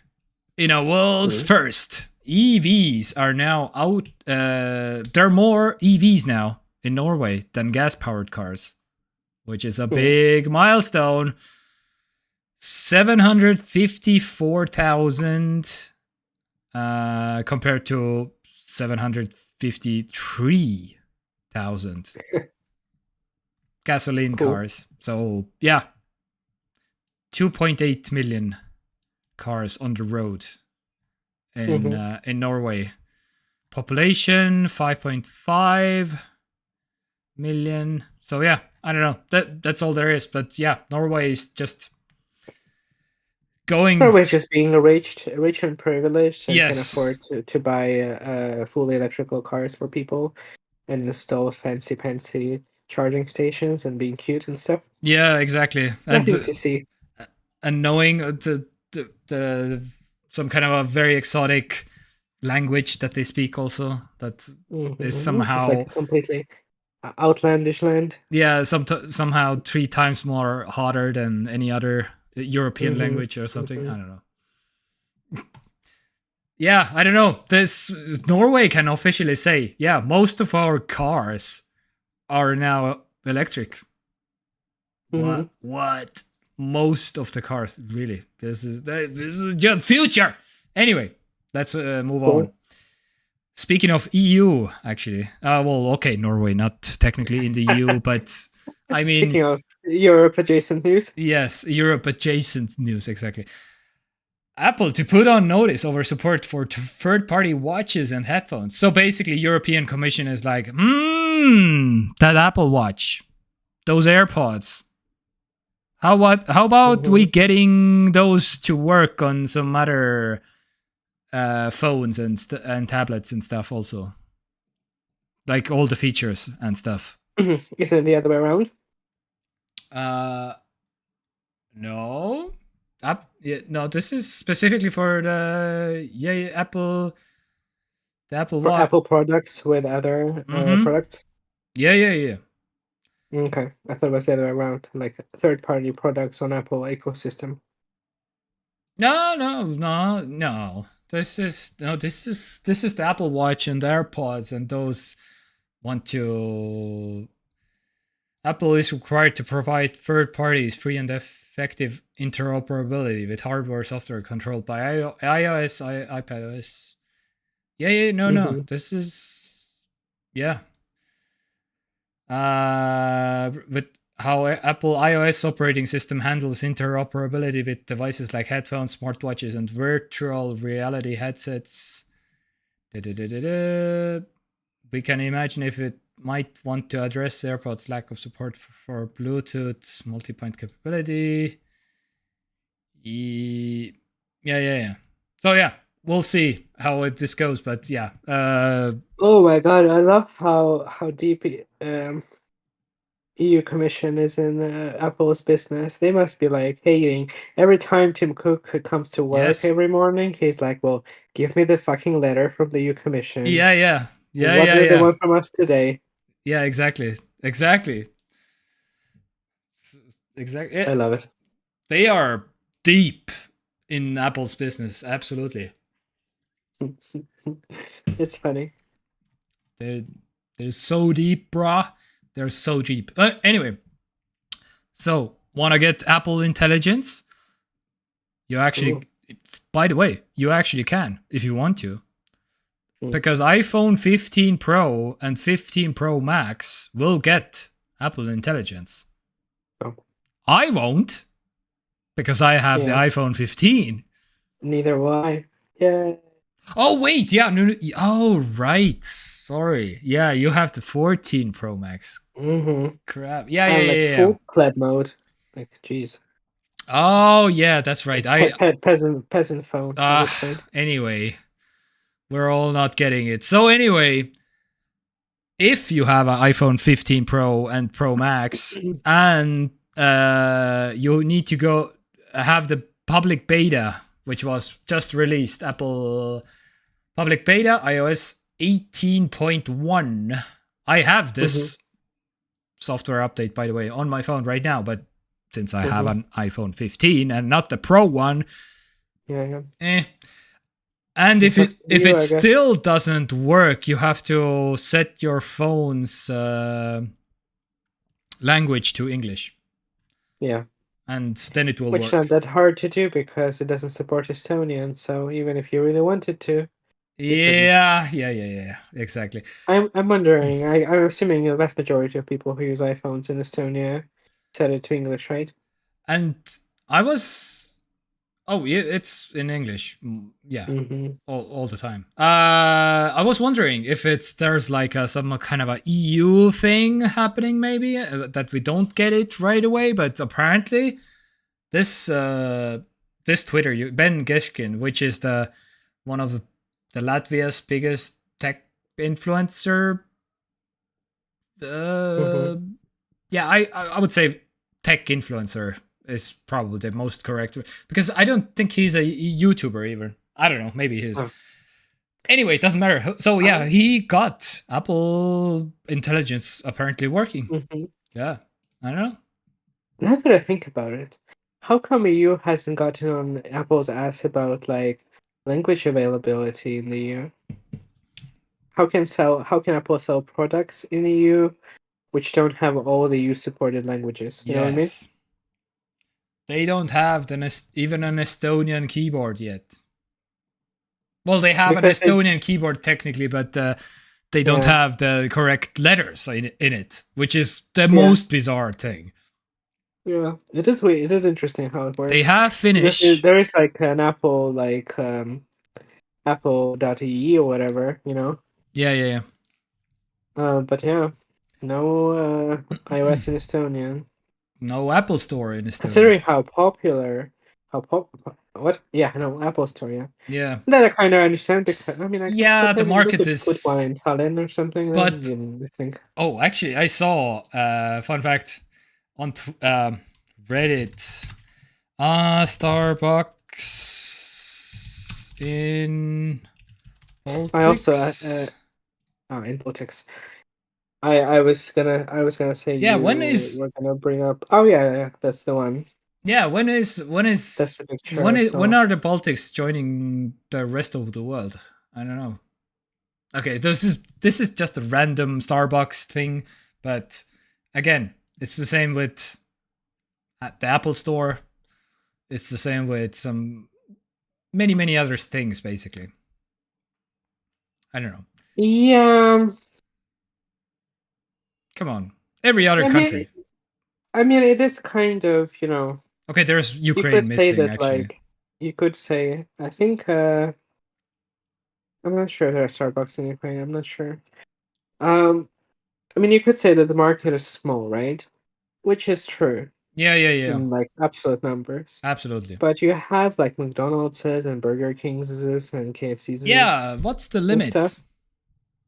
In a world's first, EVs are now out. There are more EVs now in Norway than gas-powered cars, which is a big milestone. 754,000 compared to 753,000 gasoline cars. So, 2.8 million cars on the road in Norway. Population 5.5 million. So yeah, I don't know. That's all there is. But yeah, Norway is just going. Norway's just being rich and privileged, and can Yes. afford to buy fully electrical cars for people, and install fancy charging stations, and being cute and stuff. Yeah, exactly. Nothing to see. And knowing the some kind of a very exotic language that they speak also, that is somehow Just like completely outlandish land. yeah, somehow 3 times more hotter than any other European language or something. I don't know. Yeah, I don't know. This Norway can officially say, yeah, most of our cars are now electric. What? Most of the cars, really? This is the future. Anyway, let's move on. Speaking of EU, actually, well, okay, Norway, not technically in the EU, but I mean, speaking of Europe adjacent news, yes, Europe adjacent news, exactly. Apple to put on notice over support for third-party watches and headphones. So basically, European Commission is like, that Apple Watch, those AirPods. How about we getting those to work on some other phones and tablets and stuff also, like all the features and stuff. Isn't it the other way around? No. No, this is specifically for the Apple. The Apple For Watch. Apple products with other products. Yeah. Okay, I thought it was the other way around, like third-party products on Apple ecosystem. No. This is the Apple Watch and the AirPods, and those want to. Apple is required to provide third parties free and effective interoperability with hardware software controlled by iOS, iPadOS. No. This is with how Apple iOS operating system handles interoperability with devices like headphones, smartwatches, and virtual reality headsets. We can imagine if it might want to address AirPods' lack of support for Bluetooth multi-point capability. Yeah. So yeah, we'll see how this goes, but yeah. Oh my god, I love how deep EU Commission is in Apple's business. They must be like hating every time Tim Cook comes to work every morning. He's like, "Well, give me the fucking letter from the EU Commission." Yeah. What do they want from us today? Yeah, exactly. I love it. They are deep in Apple's business, absolutely. It's funny. They're so deep, brah. They're so deep. Anyway, so want to get Apple Intelligence? You actually, by the way, you actually can if you want to. Because iPhone 15 Pro and 15 Pro Max will get Apple Intelligence. Oh. I won't, because I have the iPhone 15. Neither will I. Yeah. Oh, wait. Yeah. No. Oh, right. Sorry. Yeah, you have the 14 Pro Max. Crap. Yeah. Full club mode. Like, jeez. Oh, yeah, that's right. Peasant phone. Anyway, we're all not getting it. So anyway, if you have an iPhone 15 Pro and Pro Max, and you need to go have the public beta, which was just released, Apple public beta, iOS 18.1. I have this software update, by the way, on my phone right now, but since I have an iPhone 15 and not the Pro one, And if it still doesn't work, you have to set your phone's language to English. Yeah. And then it will work. Which not that hard to do because it doesn't support Estonian. So even if you really wanted to. Yeah, exactly. I'm wondering, I'm assuming the vast majority of people who use iPhones in Estonia set it to English, right? And I was Oh, yeah, it's in English. Yeah, Mm-hmm. all the time. I was wondering if there's like some kind of a EU thing happening, maybe that we don't get it right away. But apparently, this Twitter, Ben Geshkin, which is one of the Latvia's biggest tech influencer. Yeah, I would say tech influencer is probably the most correct, because I don't think he's a YouTuber even. I don't know, maybe he is. Oh. Anyway, it doesn't matter. So yeah, he got Apple Intelligence apparently working. Mm-hmm. Yeah, I don't know. Now that I think about it, how come EU hasn't gotten on Apple's ass about like language availability in the EU? How can Apple sell products in the EU which don't have all the EU supported languages? You know what I mean? Yes. They don't have even an Estonian keyboard yet. Well, they have Because an Estonian keyboard technically, but they don't have the correct letters in it, which is the most bizarre thing. Yeah, it is weird. It is interesting how it works. They have Finnish. There is like an Apple, like Apple.ee or whatever, you know. Yeah. But yeah, no iOS in Estonian. No Apple Store in Estonia. Considering how popular, what? Yeah, no Apple Store. Yeah. Yeah. That I kind of understand because I mean, I guess the market is. put one in Tallinn or something. But I think. Oh, actually, I saw fun fact on Reddit. Starbucks in Baltics. I also in Baltics. I was gonna say we're gonna bring up. Oh yeah, that's the one. Yeah, when is that's the picture, when are the Baltics joining the rest of the world? I don't know. Okay, this is just a random Starbucks thing, but again, it's the same with the Apple Store. It's the same with some many other things, basically. I don't know. Yeah. Come on, every other country. I mean, it is kind of, you know. Okay, there's Ukraine missing. That, actually, like you could say. I think. I'm not sure there are Starbucks in Ukraine. I'm not sure. I mean, you could say that the market is small, right? Which is true. Yeah. In like absolute numbers. Absolutely. But you have like McDonald's and Burger King's and KFC's. Yeah, what's the limit? Stuff.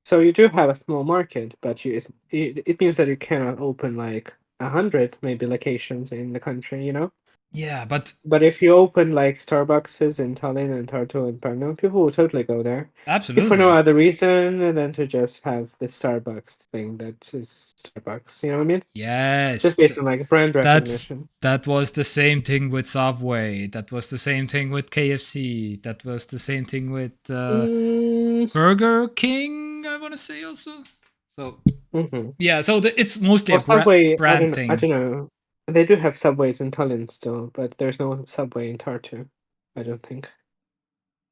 So you do have a small market, but it means that you cannot open like 100 maybe locations in the country, you know? Yeah, but if you open like Starbucks in Tallinn and Tartu and Pärnu, people will totally go there. Absolutely. If for no other reason than to just have the Starbucks thing that is Starbucks, you know what I mean? Yes. Just based on like brand recognition. That was the same thing with Subway. That was the same thing with KFC. That was the same thing with Burger King, I want to say also. So yeah, so it's mostly a Subway, brand thing. I don't know. They do have Subways in Tallinn still, but there's no Subway in Tartu, I don't think.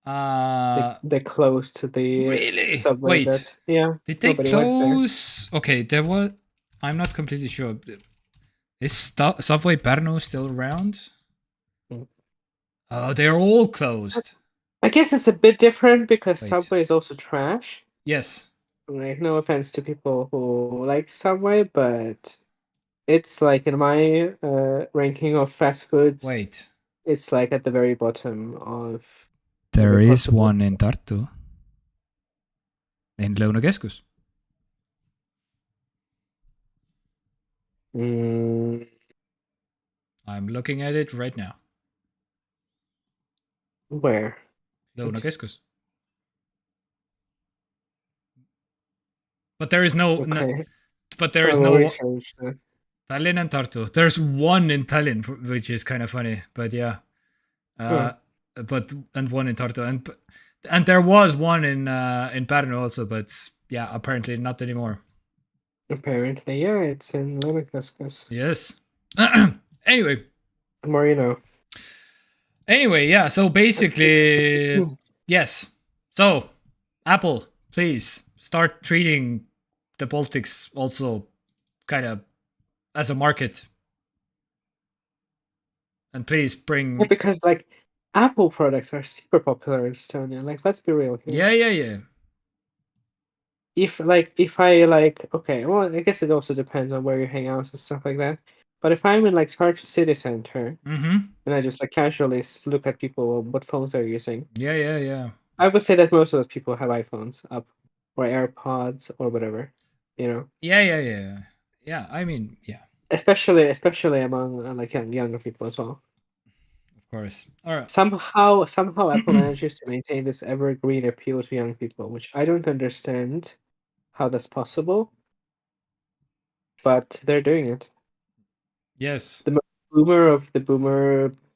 They closed the really? Subway. Wait, did they close? Okay, there was. I'm not completely sure. Is Subway Pärnu still around? Oh, they're all closed. I guess it's a bit different because Subway is also trash. Yes. Like, no offense to people who like Subway, but it's like in my ranking of fast foods. It's like at the very bottom of. There is one in Tartu. In Lõunakeskus. I'm looking at it right now. Where? Lõunakeskus. But there is no. But there is no. Tallinn and Tartu. There's one in Tallinn, which is kind of funny. But yeah. And one in Tartu, and there was one in Pärnu also, but yeah, apparently not anymore. Apparently, yeah, it's in Lõunakeskus. Yes. Anyway. The more you know. Anyway, yeah. So basically, yes. So, Apple, please start treating the Baltics also kind of as a market, and please bring. Yeah, because like Apple products are super popular in Estonia. Like, let's be real here. Yeah. If okay, well, I guess it also depends on where you hang out and stuff like that. But if I'm in like Tartu city center Mm-hmm. and I just like casually look at people what phones they're using, Yeah. I would say that most of those people have iPhones up or AirPods or whatever, you know. Yeah, I mean, yeah, Especially among like younger people as well. of course. All right. Somehow Apple manages to maintain this evergreen appeal to young people, which I don't understand how that's possible, but they're doing it. Yes. The boomer of the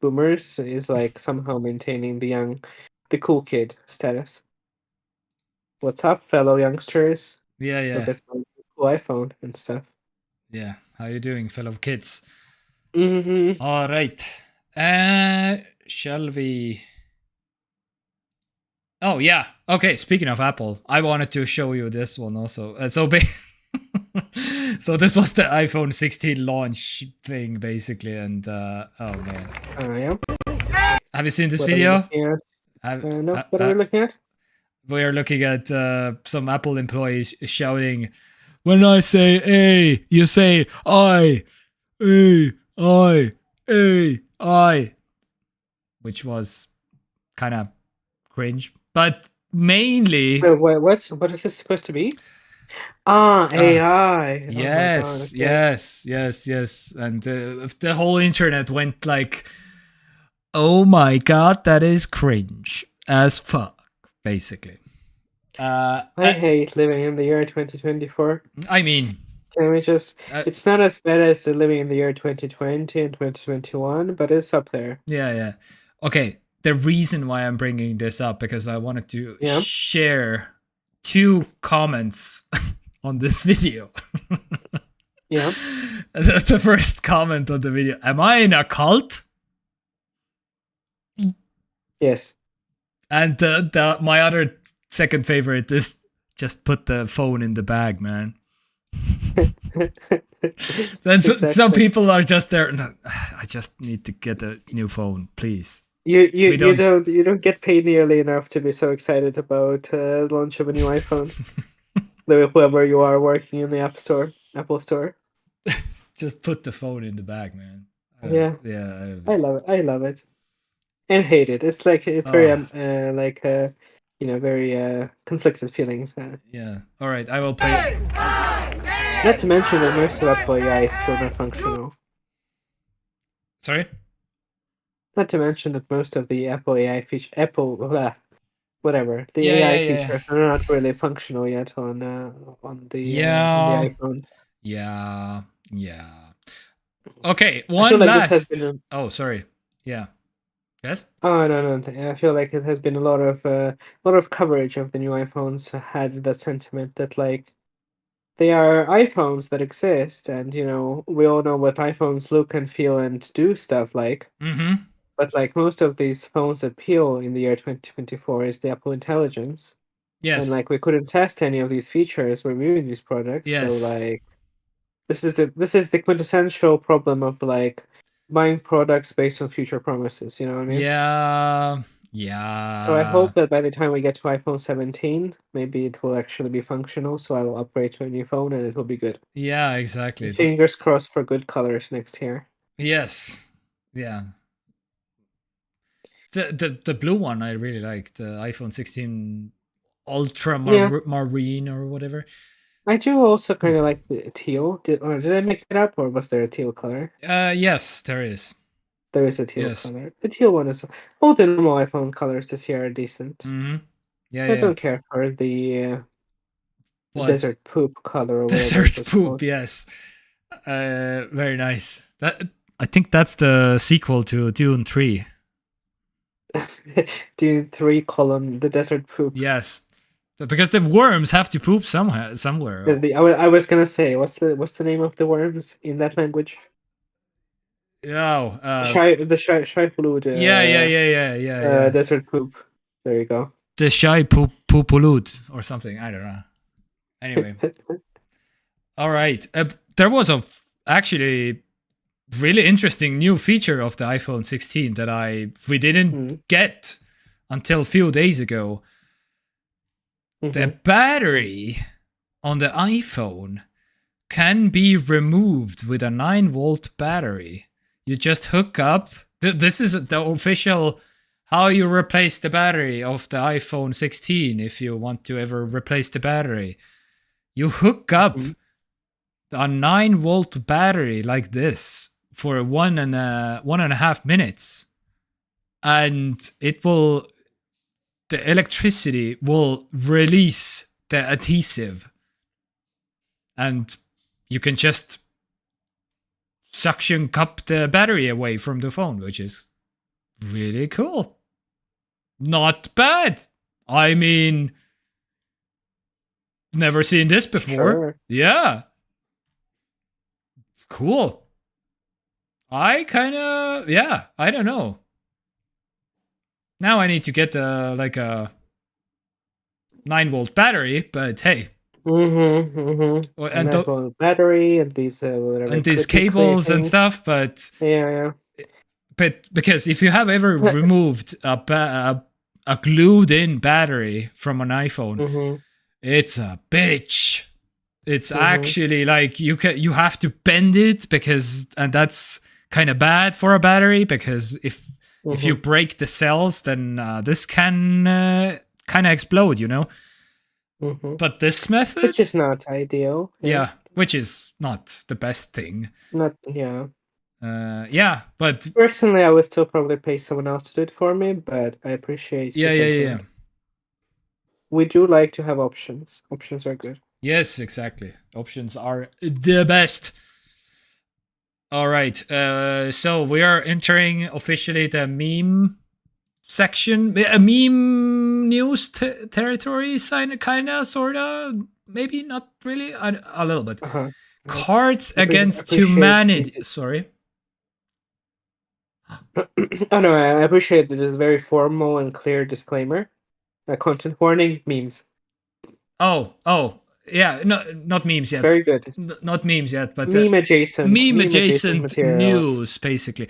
boomers is like somehow maintaining the cool kid status. What's up, fellow youngsters? Look Yeah. at my cool iPhone and stuff. Yeah. How you doing, fellow kids? Mm-hmm. All right. Shall we? Oh yeah. Okay. Speaking of Apple, I wanted to show you this one also. So this was the iPhone 16 launch thing, basically, and oh man, Yeah. have you seen this What are we video? looking at? No. What are we looking at? We are looking at some Apple employees shouting, "When I say A, you say I, I," which was kind of cringe, but mainly. Wait, what is this supposed to be? AI. Yes, Oh my God, okay. yes, and the whole internet went like, "Oh my god, that is cringe as fuck," basically. I hate living in the year 2024. I mean, Can we just? uh, It's not as bad as living in the year 2020 and 2021, but it's up there. yeah. Okay, the reason why I'm bringing this up because I wanted to Yeah. share 2 comments on this video. Yeah. That's the first comment on the video. Am I in a cult? Yes. And my other second favorite is just put the phone in the bag, man. Then some people are just there. No, I just need to get a new phone, please. You don't get paid nearly enough to be so excited about the launch of a new iPhone. Whoever you are working in the Apple Store. Just put the phone in the bag, man. Yeah. Yeah. I love it. And hate it. It's like it's very very conflicted feelings. Yeah. All right, I will play. Not to mention that most of Apple AI is still not functional. Sorry. Not to mention that most of the Apple AI whatever the Yeah, AI yeah. features are not really functional yet on the Yeah. iPhones. Yeah. Okay, I feel one like this has last. been Oh, sorry. Yeah. Yes. oh no, I feel like it has been a lot of coverage of the new iPhones had that sentiment that like they are iPhones that exist, and we all know what iPhones look and feel and do stuff like. Mm-hmm. But like most of these phones appeal in the year 2024 is the Apple Intelligence, and Yes. like we couldn't test any of these features reviewing these products. Yes. So like this is the quintessential problem of like buying products based on future promises. You know what I mean? Yeah. So I hope that by the time we get to iPhone 17, maybe it will actually be functional. So I will upgrade to a new phone and it will be good. Yeah, exactly. Fingers crossed for good colors next year. Yes. Yeah. The blue one I really like, the iPhone 16 Ultra Marine or whatever. I do also kind of like the teal. Did I make it up, or was there a teal color? Yes, there is. There is a teal color. The teal one is all the normal iPhone colors this year are decent. Mm-hmm. Yeah, I don't care for the desert poop color or desert poop. Yes, very nice. I think that's the sequel to Dune 3. Dune 3 column, the desert poop. Yes, because the worms have to poop somewhere. I was gonna say, what's the name of the worms in that language? Oh, the shy fluid. Yeah. Desert poop. There you go. The shy poopulud or something. I don't know. Anyway, all right. There was actually really interesting new feature of the iPhone 16 that we didn't get until a few days ago. The battery on the iPhone can be removed with a 9-volt battery. You just hook up. This is the official how you replace the battery of the iPhone 16 if you want to ever replace the battery. You hook up a 9-volt battery like this for 1.5 minutes, and the electricity will release the adhesive, and you can just suction cup the battery away from the phone, which is really cool. Not bad. I mean, never seen this before. Sure. Yeah. Cool. I don't know. Now I need to get a 9-volt battery, but hey. And that battery and these whatever, and these cables and stuff, but yeah. But because if you have ever removed a glued-in battery from an iPhone, it's a bitch. It's actually like you have to bend it and that's kind of bad for a battery, because if you break the cells, then this can kind of explode, you know. But this method, which is not ideal. Yeah, which is not the best thing. But personally, I would still probably pay someone else to do it for me. But I appreciate. Yeah. We do like to have options. Options are good. Yes, exactly. Options are the best. All right. So we are entering officially the meme section, a meme news territory, kind of, sort of, maybe not really, a little bit. Cards Against Humanity. Sorry. Oh no, I appreciate that. It's a very formal and clear disclaimer. Content warning: memes. Oh, yeah, no, not memes yet. It's very good. Not memes yet, but meme adjacent news, basically.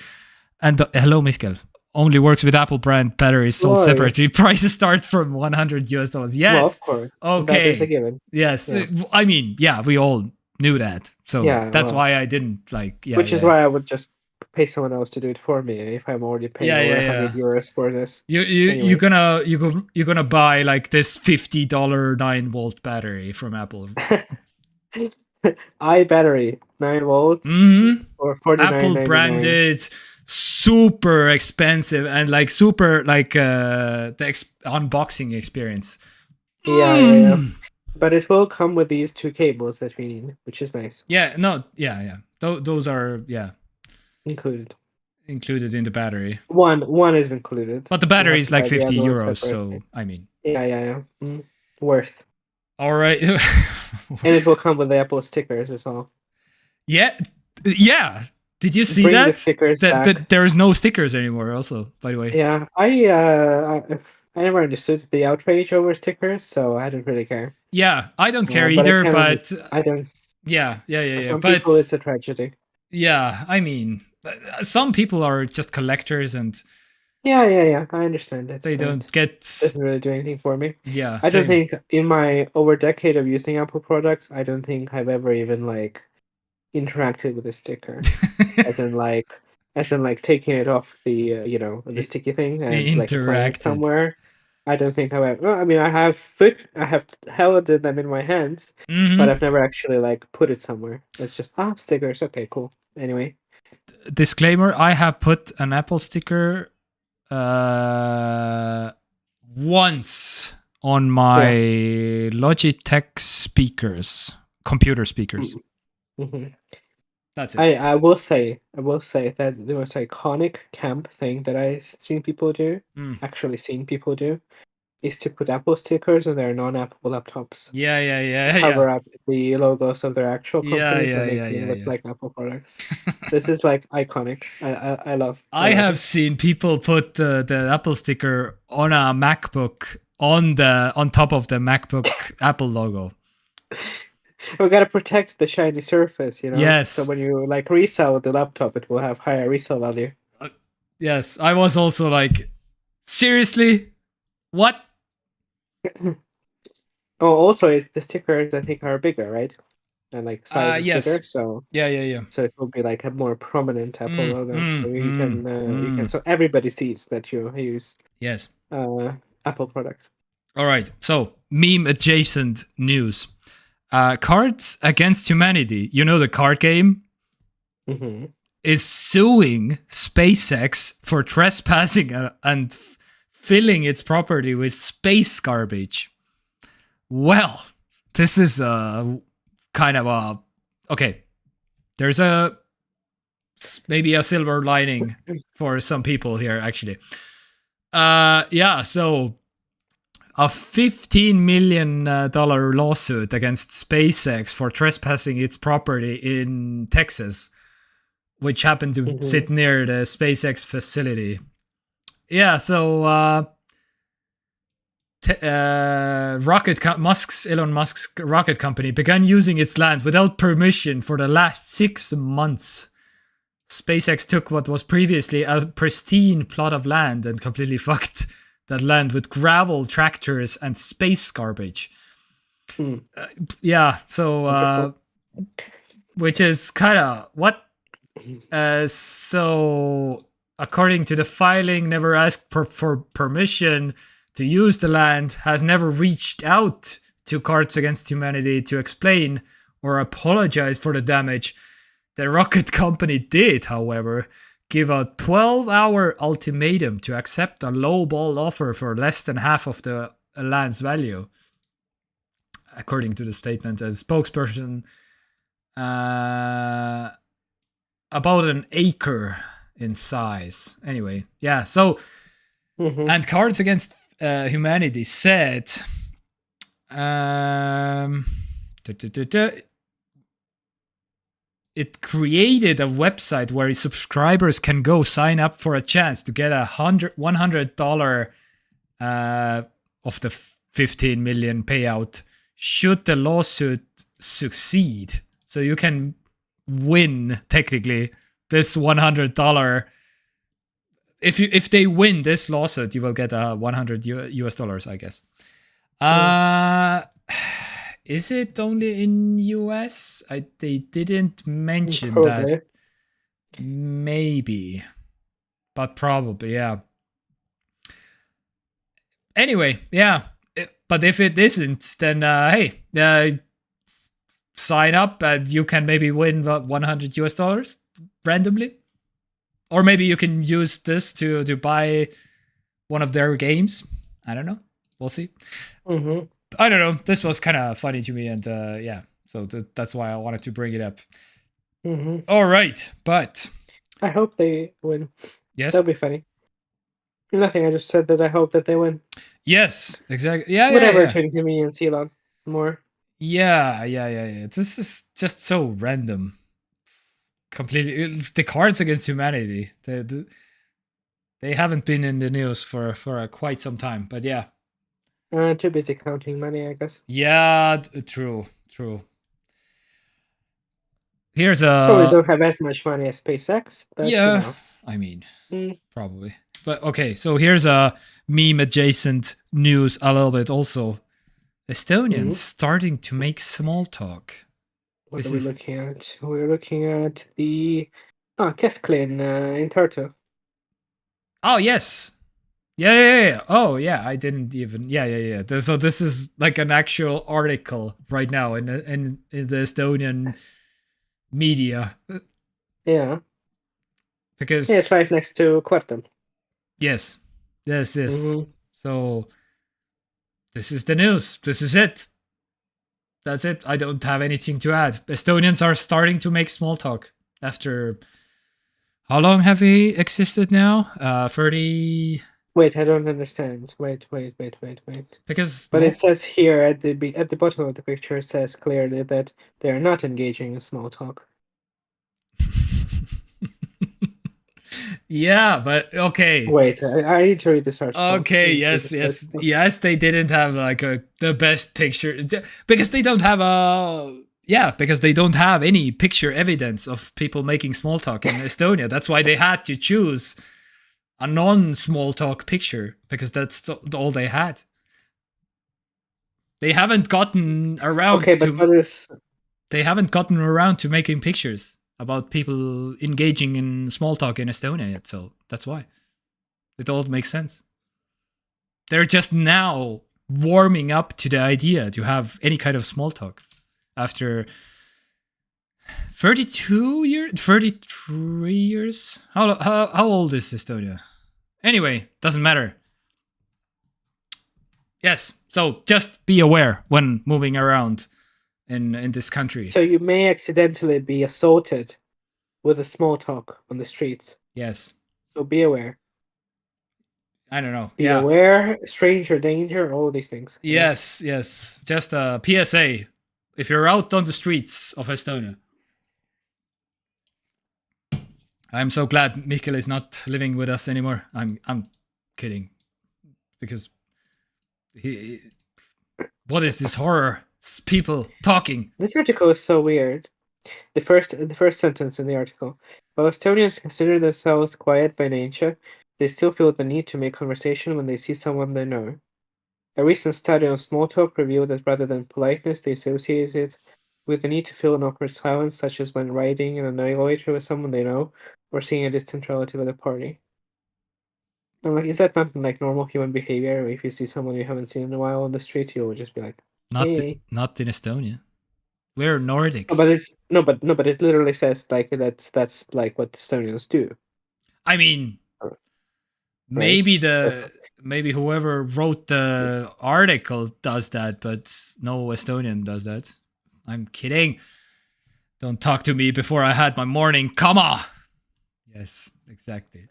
And hello, Michael. Only works with Apple brand batteries sold separately. Prices start from $100. Yes. Well, of course. Okay. That is a given. Yes. Yeah. I mean, yeah, we all knew that. So that's why I didn't which is why I would just pay someone else to do it for me if I'm already paying over €100 for this. You're gonna buy like this $50 9-volt battery from Apple. iBattery 9 volts or 49. Apple branded, super expensive, and like super like the unboxing experience. Yeah. But it will come with these 2 cables that we need, which is nice. Yeah. Those are included in the battery. One is included, but the battery is like €50. So I mean, worth. All right. And it will come with the Apple stickers as well. Yeah. Did you see the stickers that there's no stickers anymore? Also, by the way. Yeah, I never understood the outrage over stickers, so I don't really care. Yeah, I don't care either, but I don't. Yeah. For some people, it's a tragedy. Yeah, I mean, some people are just collectors, and yeah, I understand it. They doesn't really do anything for me. Yeah, I don't think in my over decade of using Apple products, I don't think I've ever even like interacted with a sticker, as in like taking it off the the sticky thing and like applying it somewhere. I don't think I've ever. Well, I mean, I have held them in my hands, but I've never actually like put it somewhere. It's just stickers. Okay, cool. Anyway, disclaimer: I have put an Apple sticker once on my Logitech computer speakers. That's it. I will say that the most iconic camp thing that I've seen people do, is to put Apple stickers on their non-Apple laptops. Cover up the logos of their actual companies and make them look like Apple products. This is like iconic. I love. I have seen people put the Apple sticker on a MacBook on top of the MacBook Apple logo. We gotta protect the shiny surface, you know. Yes. So when you like resell the laptop, it will have higher resale value. Yes, I was also like, seriously? What? Oh, also, the stickers I think are bigger, right? And like size is yes. bigger, so Yeah. so it will be like a more prominent Apple logo. So you can so everybody sees that you use Yes. Apple product. All right. So, meme adjacent news. Cards Against Humanity, you know the card game, Mm-hmm. is suing SpaceX for trespassing and filling its property with space garbage. Well, this is kind of a okay. There's maybe a silver lining for some people here, actually. Yeah. So a $15 million lawsuit against SpaceX for trespassing its property in Texas, which happened to sit near the SpaceX facility. Yeah. So Elon Musk's rocket company began using its land without permission for the last 6 months. SpaceX took what was previously a pristine plot of land and completely fucked that land with gravel, tractors, and space garbage. Yeah, so which is kind of what? So according to the filing, never asked for permission to use the land, has never reached out to Cards Against Humanity to explain or apologize for the damage. The rocket company did, however, give a 12-hour ultimatum to accept a low-ball offer for less than half of the land's value. According to the statement, a spokesperson, about an acre in size. Anyway, yeah, so, and Cards Against Humanity said, it created a website where subscribers can go sign up for a chance to get $100 of the 15 million payout should the lawsuit succeed. So you can win technically this $100. If they win this lawsuit, you will get $100 I guess. Is it only in US? They didn't mention Probably. that. Maybe. But probably, yeah. Anyway, yeah. But if it isn't, then hey, sign up and you can maybe win $100 randomly. Or maybe you can use this to buy one of their games. I don't know. We'll see. I don't know. This was kind of funny to me, and yeah, so that's why I wanted to bring it up. All right, but I hope they win. Yes, that'll be funny. Nothing. I just said that I hope that they win. Yes, exactly. Yeah, whatever to inconvenience Elon more. Yeah. This is just so random. Completely, it's the Cards Against Humanity. They haven't been in the news for quite some time, but yeah. Too busy counting money, I guess. Yeah, true. Here's probably don't have as much money as SpaceX, but yeah, you know. I mean, probably. But okay, so here's a meme adjacent news a little bit also. Estonians starting to make small talk. What are we looking at? We're looking at the Kesklin in Tartu. Oh yes. Yeah. Oh yeah, I didn't even. Yeah. So this is like an actual article right now in the Estonian media. Yeah. Because it's right next to Kvartal. Yes. So this is the news. This is it. That's it. I don't have anything to add. Estonians are starting to make small talk after. How long have we existed now? 30. Wait, I don't understand. Wait. Because it says here at the bottom of the picture, it says clearly that they are not engaging in small talk. Yeah, but okay. Wait, I need to read this article. Okay, yes. They didn't have like the best picture because they don't have Yeah, because they don't have any picture evidence of people making small talk in Estonia. That's why they had to choose a non-small talk picture, because that's all they had. They haven't gotten around Okay, but what is? they haven't gotten around to making pictures about people engaging in small talk in Estonia yet, so that's why. It all makes sense. They're just now warming up to the idea to have any kind of small talk after 33 years? How old is Estonia? Anyway, doesn't matter. Yes, so just be aware when moving around in this country. So you may accidentally be assaulted with a small talk on the streets. Yes. So be aware. I don't know. Be aware, stranger danger, all these things. Yes, yes. Just a PSA. If you're out on the streets of Estonia. I'm so glad Mikkel is not living with us anymore. I'm kidding. Because what is this horror? People talking. This article is so weird. The first sentence in the article. While Estonians consider themselves quiet by nature, they still feel the need to make conversation when they see someone they know. A recent study on small talk revealed that rather than politeness, they associate it with the need to fill an awkward silence, such as when riding in an elevator with someone they know, or seeing a distant relative at a party. I'm like, is that not like normal human behavior? If you see someone you haven't seen in a while on the street, you'll just be like, "Hey." Not in Estonia. We're Nordics. No, but it's but it literally says like that's like what Estonians do. I mean, maybe maybe whoever wrote the article does that, but no Estonian does that. I'm kidding. Don't talk to me before I had my morning. Come on. Yes, exactly.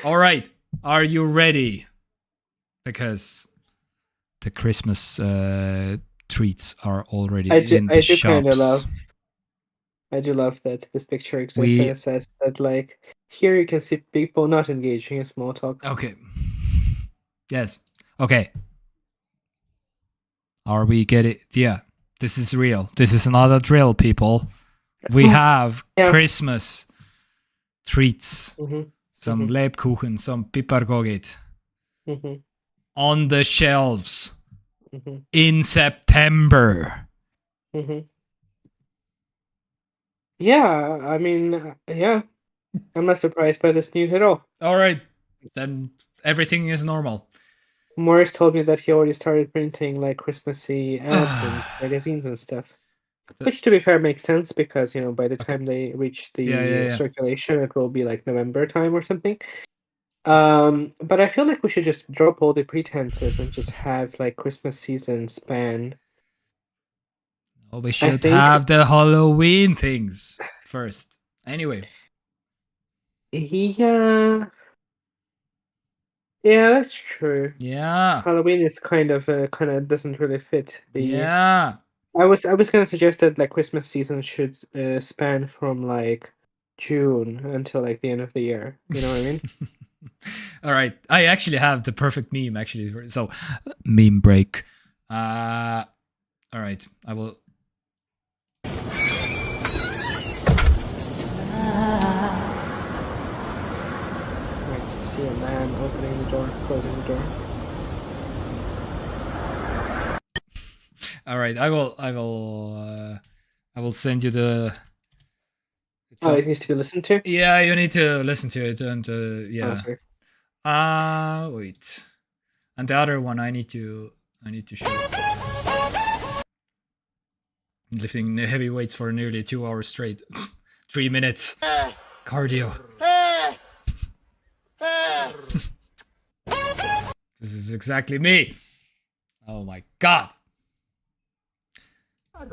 All right. Are you ready? Because the Christmas treats are already in the shops. I do love that this picture exists and it says that like here you can see people not engaging in small talk. Okay. Yes. Okay. Are we getting? Yeah. This is real. This is not a drill, people. We have Christmas treats. Some Lebkuchen, some Piparkogit on the shelves in September. Yeah, I mean, yeah. I'm not surprised by this news at all. All right. Then everything is normal. Morris told me that he already started printing like Christmassy ads and magazines and stuff. Which, to be fair, makes sense because, you know, by the time they reach the circulation, it will be like November time or something. But I feel like we should just drop all the pretenses and just have like Christmas season span. Oh, we should have the Halloween things first. Anyway. Yeah, that's true. Yeah. Halloween is kind of doesn't really fit the. Yeah. I was gonna suggest that like Christmas season should span from like June until like the end of the year. You know what I mean? All right. I actually have the perfect meme actually. So meme break. All right. I will. Right. See a man opening the door, closing the door. All right. I will send you the. It needs to be listened to? Yeah, you need to listen to it and yeah. Wait. And the other one I need to show. Lifting heavy weights for nearly 2 hours straight. 3 minutes. Cardio. This is exactly me. Oh my god. What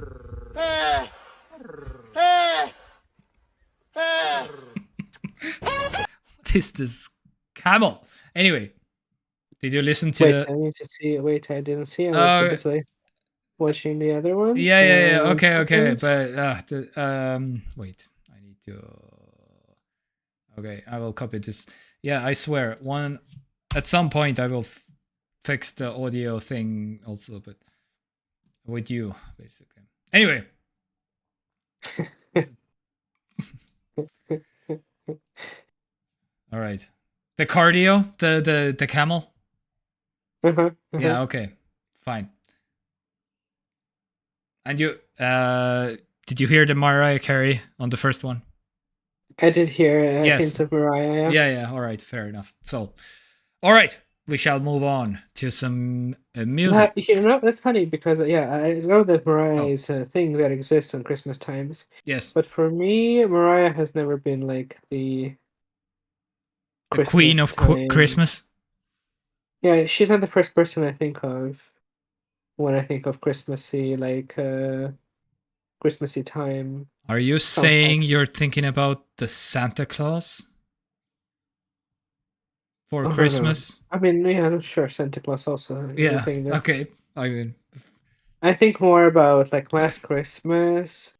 is this camel? Anyway, did you listen to? Wait, I need to see. Wait, I didn't see. I was busy watching the other one. Yeah. Okay. But wait, I need to. Okay, I will copy this. Yeah, I swear, at some point I will fix the audio thing also, but with you basically. Anyway. All right. The cardio, the camel. Yeah. Okay. Fine. And you, did you hear the Mariah Carey on the first one? I did hear Yes. hints of Mariah. Yeah. All right. Fair enough. So, all right. We shall move on to some music. You know, that's funny because I know that Mariah Oh. is a thing that exists on Christmas times, Yes. but for me, Mariah has never been like the The queen of time. Christmas. Yeah, she's not the first person I think of when I think of Christmassy, like Christmassy time. Are you saying Soundtracks. you're thinking about the Santa Claus for Oh, no. Christmas? I mean, yeah, I'm sure Santa Claus also is a Yeah. thing that Okay. I mean, I think more about like Last Christmas.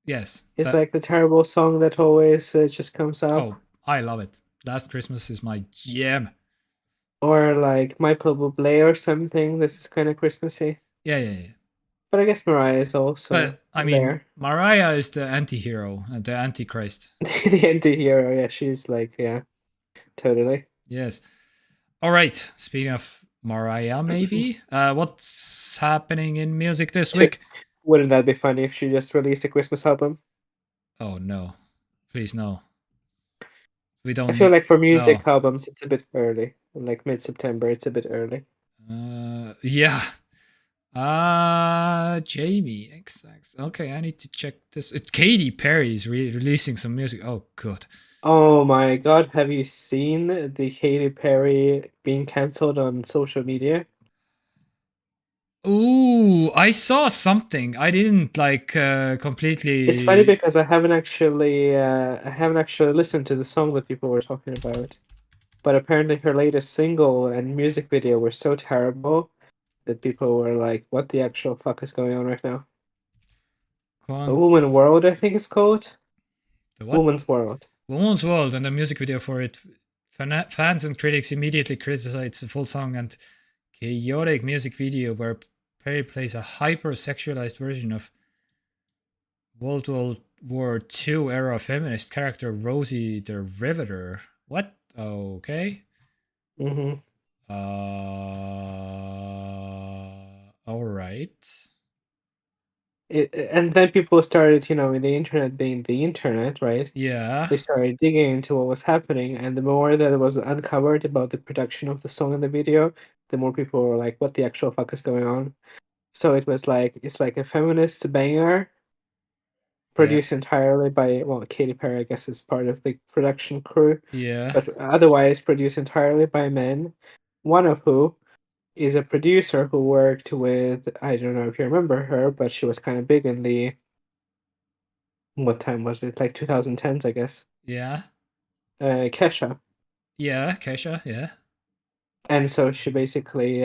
yes. It's like the terrible song that always just comes up. Oh, I love it. Last Christmas is my jam. Or like Michael Bublé or something. This is kind of Christmassy. Yeah. But I guess Mariah is also But I mean, there. Mariah is the anti-hero, the antichrist. The anti-hero, yeah, she's like, yeah, totally. Yes. All right. Speaking of Mariah, maybe what's happening in music this week? Wouldn't that be funny if she just released a Christmas album? Oh no, please no. We don't. I feel like for music albums, it's a bit early. Like mid-September, it's a bit early. Yeah. Jamie XX. Okay, I need to check this. Katy Perry is releasing some music. Oh god. Oh my god, have you seen the Katy Perry being cancelled on social media? Ooh, I saw something. I didn't like completely. It's funny because I haven't actually listened to the song that people were talking about. But apparently her latest single and music video were so terrible that people were like, what the actual fuck is going on right now? The Woman World, I think it's called. The what? Woman's World. Woman's World, and the music video for it. Fans and critics immediately criticized the full song and chaotic music video where Perry plays a hyper-sexualized version of World War II era feminist character Rosie the Riveter. What? Okay. Mm-hmm. All right. And then people started, in the internet being the internet, right? Yeah. They started digging into what was happening, and the more that was uncovered about the production of the song and the video, the more people were like, what the actual fuck is going on? So it was like, it's like a feminist banger produced entirely by, well, Katy Perry, I guess, is part of the production crew. Yeah. But otherwise produced entirely by men, one of who is a producer who worked with, I don't know if you remember her, but she was kind of big in the, what time was it? Like 2010s, I guess. Yeah. Kesha. Yeah, Kesha, yeah. And so she basically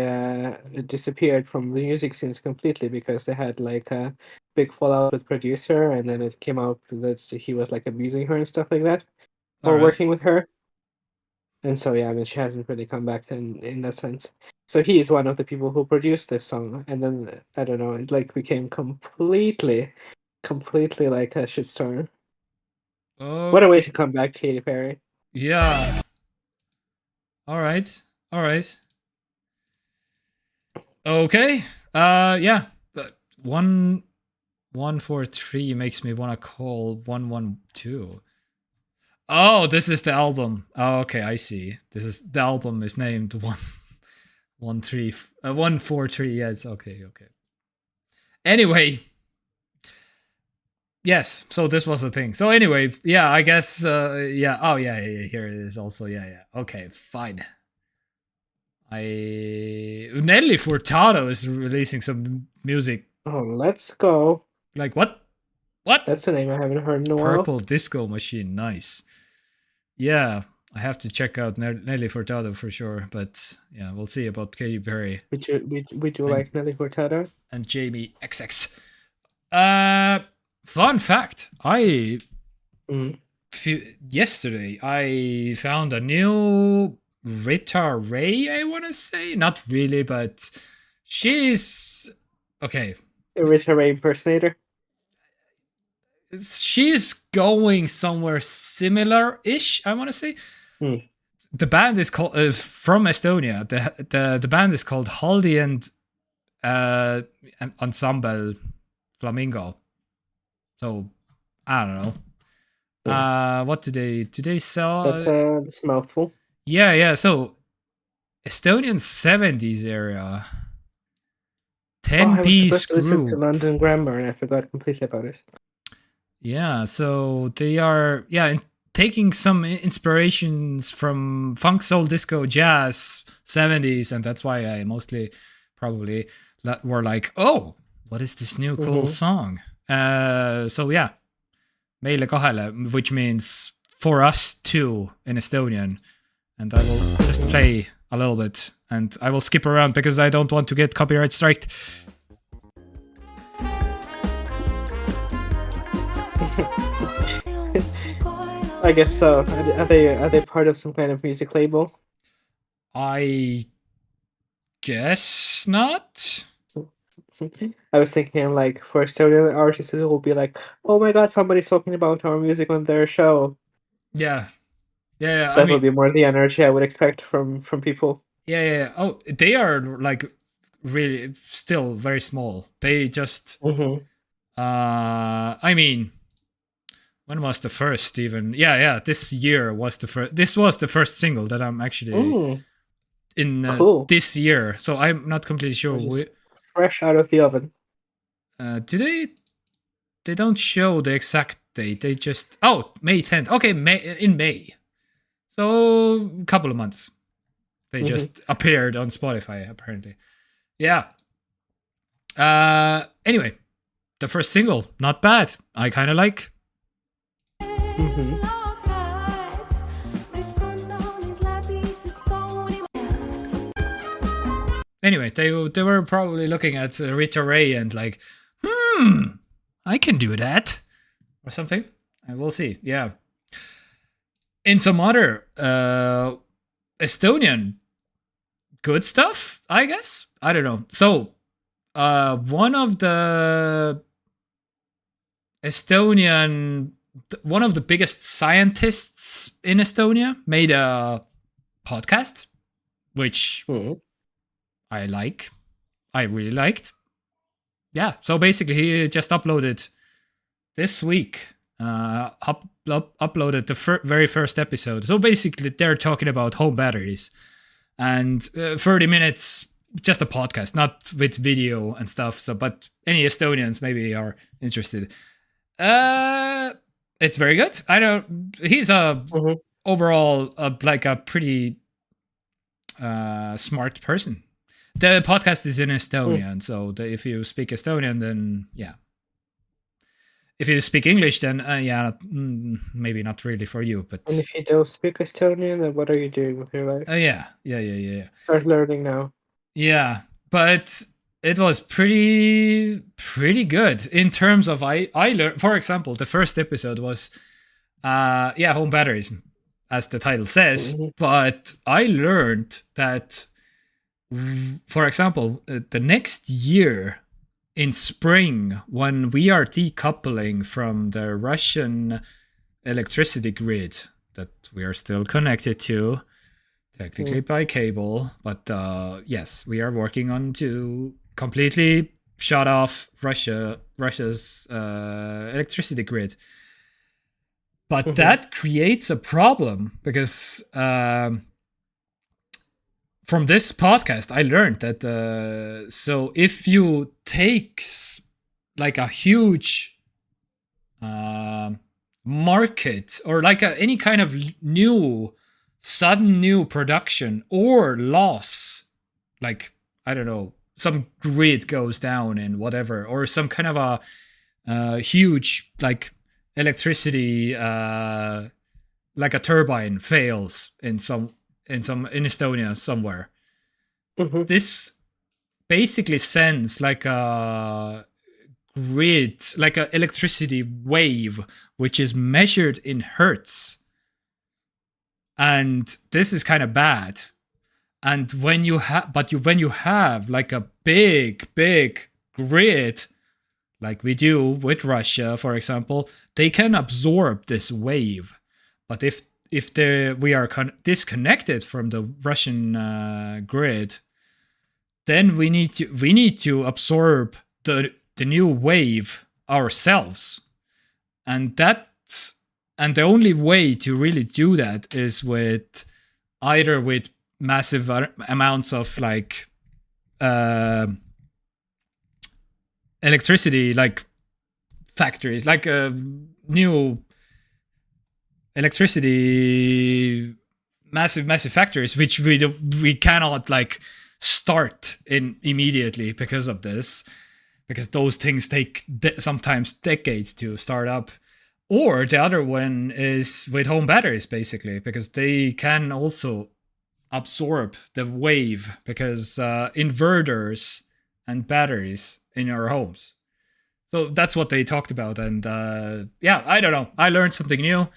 disappeared from the music scenes completely because they had like a big fallout with producer, and then it came out that he was like abusing her and stuff like that, or working with her. And so yeah, I mean, she hasn't really come back in that sense. So he is one of the people who produced this song, and then I don't know, it like became completely like a shitstorm. Oh. What a way to come back, Katy Perry. Yeah. All right. Okay. Yeah. But 143 makes me want to call 112. Oh, this is the album. Oh, okay, I see. The album is named 143. Yes, okay. Anyway. Yes, so this was a thing. So anyway, yeah, I guess yeah. Oh yeah, here it is also. Yeah. Okay, fine. Nelly Furtado is releasing some music. Oh, let's go. Like what? That's a name I haven't heard in a while. Purple Disco Machine, nice. Yeah, I have to check out Nelly Furtado for sure, but yeah, we'll see about Katy Perry. Would you like Nelly Furtado? And Jamie XX. Fun fact, yesterday I found a new Rita Ray, I want to say. Not really, but she's... Okay. A Rita Ray impersonator? she's going somewhere similar-ish, I want to say. Hmm. The band is called from Estonia. The band is called Haldi and Ensemble Flamingo. So I don't know. What do they sell? That's a mouthful. Yeah. So Estonian 70s area. 10 I was piece supposed to listen to group. London Grammar and I forgot completely about it. Yeah, so they are taking some inspirations from funk, soul, disco, jazz, 70s, and that's why I mostly probably were like, oh, what is this new cool song? So yeah, meile kahele, which means for us too in Estonian, and I will just play a little bit, and I will skip around because I don't want to get copyright striked. I guess so. Are they part of some kind of music label? I guess not. I was thinking like for Estonian artists, it will be like, oh my god, somebody's talking about our music on their show. Yeah. That would be more the energy I would expect from people. Yeah. Oh, they are like really still very small. They just. I mean, when was the first even? Yeah. This year was the first. This was the first single that I'm actually in cool. This year. So I'm not completely sure. Fresh out of the oven. Do they? They don't show the exact date. They just May 10th. Okay, in May. So a couple of months. They just appeared on Spotify apparently. Yeah. Anyway, the first single, not bad. I kind of like. Anyway, they were probably looking at Rita Ray and like, I can do that or something. I will see. Yeah. In some other Estonian good stuff, I guess. I don't know. So, one of the biggest scientists in Estonia made a podcast, which I really liked. Yeah, so basically he just uploaded this week, uploaded the very first episode. So basically they're talking about home batteries and 30 minutes, just a podcast, not with video and stuff. So, but any Estonians maybe are interested. It's very good. He's overall like a pretty smart person. The podcast is in Estonian, so if you speak Estonian, then yeah. If you speak English, then maybe not really for you. But and if you don't speak Estonian, then what are you doing with your life? Yeah. Start learning now. Yeah, but it was pretty good in terms of I learned. For example, the first episode was home batteries, as the title says. But I learned that, for example, the next year in spring, when we are decoupling from the Russian electricity grid that we are still connected to, technically by cable, but yes, we are working on to completely shut off Russia's electricity grid. But that creates a problem because from this podcast, I learned that so if you take like a huge market or like any kind of sudden new production or loss, like, I don't know, some grid goes down and whatever, or some kind of a huge like electricity like a turbine fails in Estonia somewhere. This basically sends like a grid, like an electricity wave, which is measured in hertz. And this is kind of bad. And when you have like a big grid, like we do with Russia, for example, they can absorb this wave. But if we are disconnected from the Russian grid, then we need to absorb the new wave ourselves, and the only way to really do that is with either with massive amounts of like electricity, like factories, like new electricity, massive factories, which we cannot like start in immediately because of this, because those things take sometimes decades to start up. Or the other one is with home batteries, basically, because they can also absorb the wave, because inverters and batteries in our homes. So that's what they talked about. And yeah, I don't know, I learned something new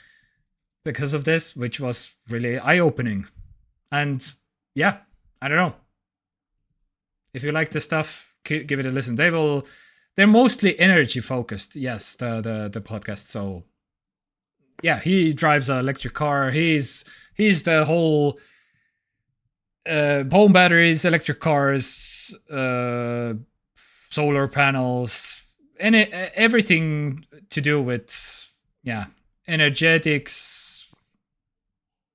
because of this, which was really eye-opening. And yeah, I don't know, if you like this stuff, give it a listen. They're mostly energy focused, yes, the podcast. So yeah, he drives an electric car. He's the whole home batteries, electric cars, solar panels, and everything to do with energetics.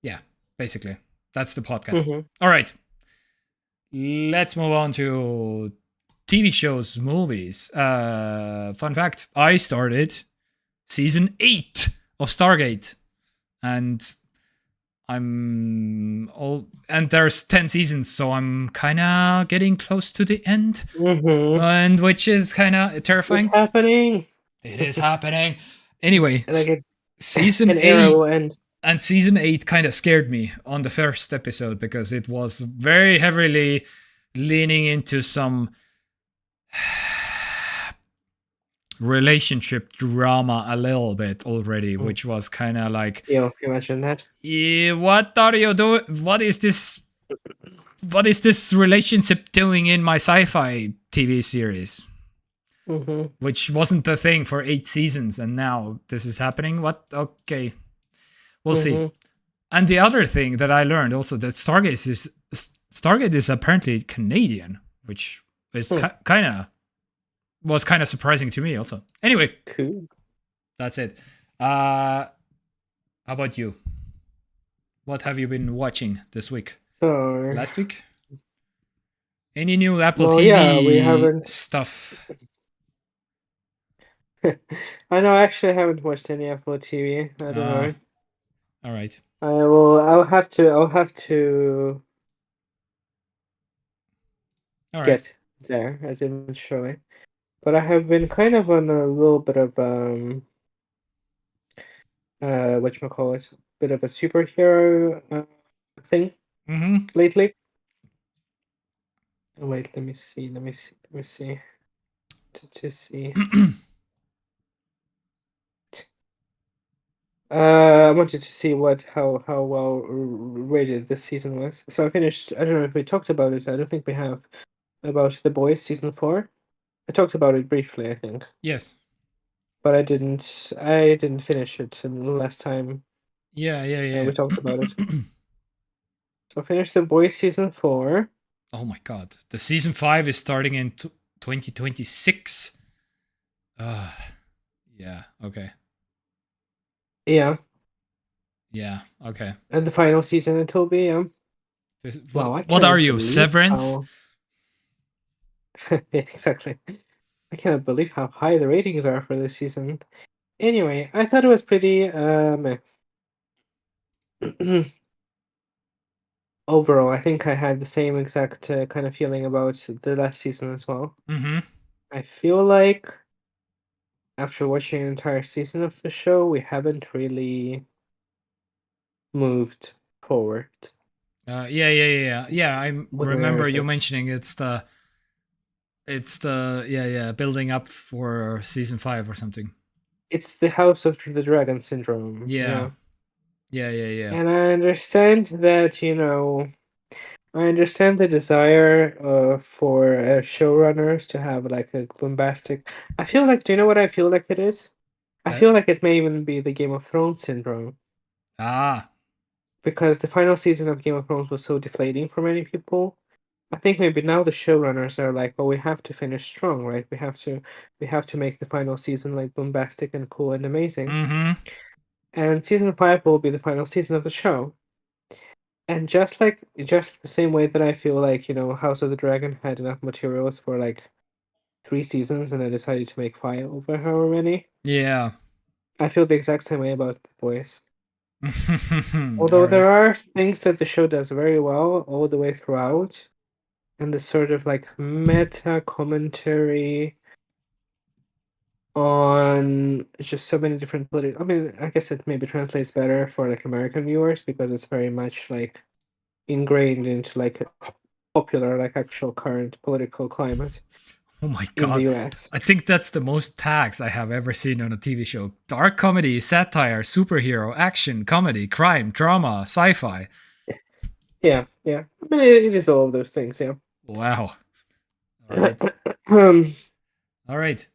Yeah, basically that's the podcast. Mm-hmm. All right, let's move on to TV shows, movies. Fun fact, I started season 8 of Stargate, and there's 10 seasons, so I'm kind of getting close to the end, and which is kind of terrifying. It's happening. It is happening. Anyway, Like it's season an 8 era will end. And season 8 kind of scared me on the first episode, because it was very heavily leaning into some relationship drama a little bit already, which was kind of like, you mentioned that. Yeah, what are you doing? What is this relationship doing in my sci-fi TV series? Which wasn't the thing for 8 seasons, and now this is happening. What? Okay, we'll see. And the other thing that I learned also, that Stargate is apparently Canadian, which is was kind of surprising to me also. Anyway, cool. That's it. How about you? What have you been watching this week? Last week? Any new Apple TV we haven't stuff? I know. Actually, I haven't watched any Apple TV. I don't know. All right. I'll have to All right. get there, as it was showing. But I have been kind of on a little bit of whatchamacallit, bit of a superhero thing lately. Oh, wait, let me see. To see. I wanted to see how well rated this season was. So I finished. I don't know if we talked about it. I don't think we have, about The Boys season 4. I talked about it briefly, I think. Yes. But I didn't finish it the last time. Yeah. We talked about it. So I finished The Boys season 4. Oh my god. The season 5 is starting in 2026. Yeah, okay. Yeah. Yeah, okay. And the final season it will be, what are you, Severance? Exactly. I cannot believe how high the ratings are for this season. Anyway, I thought it was pretty overall, I think I had the same exact kind of feeling about the last season as well. I feel like after watching an entire season of the show, we haven't really moved forward. Yeah. I remember you mentioning it's the building up for season 5 or something. It's the House of the Dragon syndrome. Yeah. You know? Yeah. And I understand that, I understand the desire for showrunners to have like a bombastic. I feel like, do you know what I feel like it is? I feel like it may even be the Game of Thrones syndrome Ah, because the final season of Game of Thrones was so deflating for many people. I think maybe now the showrunners are like, well, we have to finish strong, right? We have to make the final season like bombastic and cool and amazing. mm-hmm. And season 5 will be the final season of the show. And just the same way that I feel like, House of the Dragon had enough materials for like 3 seasons and then decided to make 5 over however many. Yeah. I feel the exact same way about The Boys. Although All right. there are things that the show does very well all the way throughout, and the sort of like meta commentary on just so many different political. I mean, I guess it maybe translates better for like American viewers because it's very much like ingrained into like a popular, like actual current political climate Oh my in the god. US. I think that's the most tags I have ever seen on a TV show. Dark comedy, satire, superhero, action, comedy, crime, drama, sci-fi. Yeah, yeah. I mean, it is all of those things, yeah. Wow. All right. um, All right.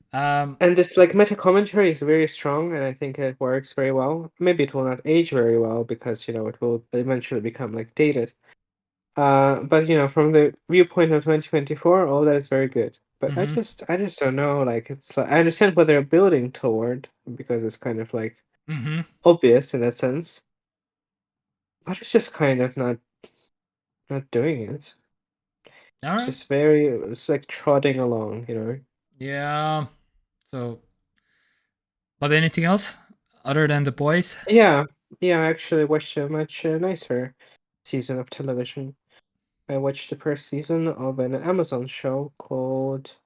and this like meta commentary is very strong, and I think it works very well. Maybe it will not age very well because it will eventually become like dated. But from the viewpoint of 2024, all that is very good. But I mhm, just don't know. Like it's like I understand what they're building toward because it's kind of like mhm. obvious in that sense, but it's just kind of not doing it. All It's right. just it's like trotting along. Yeah. So, but anything else other than the boys? Yeah, yeah. I actually watched a much nicer season of television. I watched the first season of an Amazon show called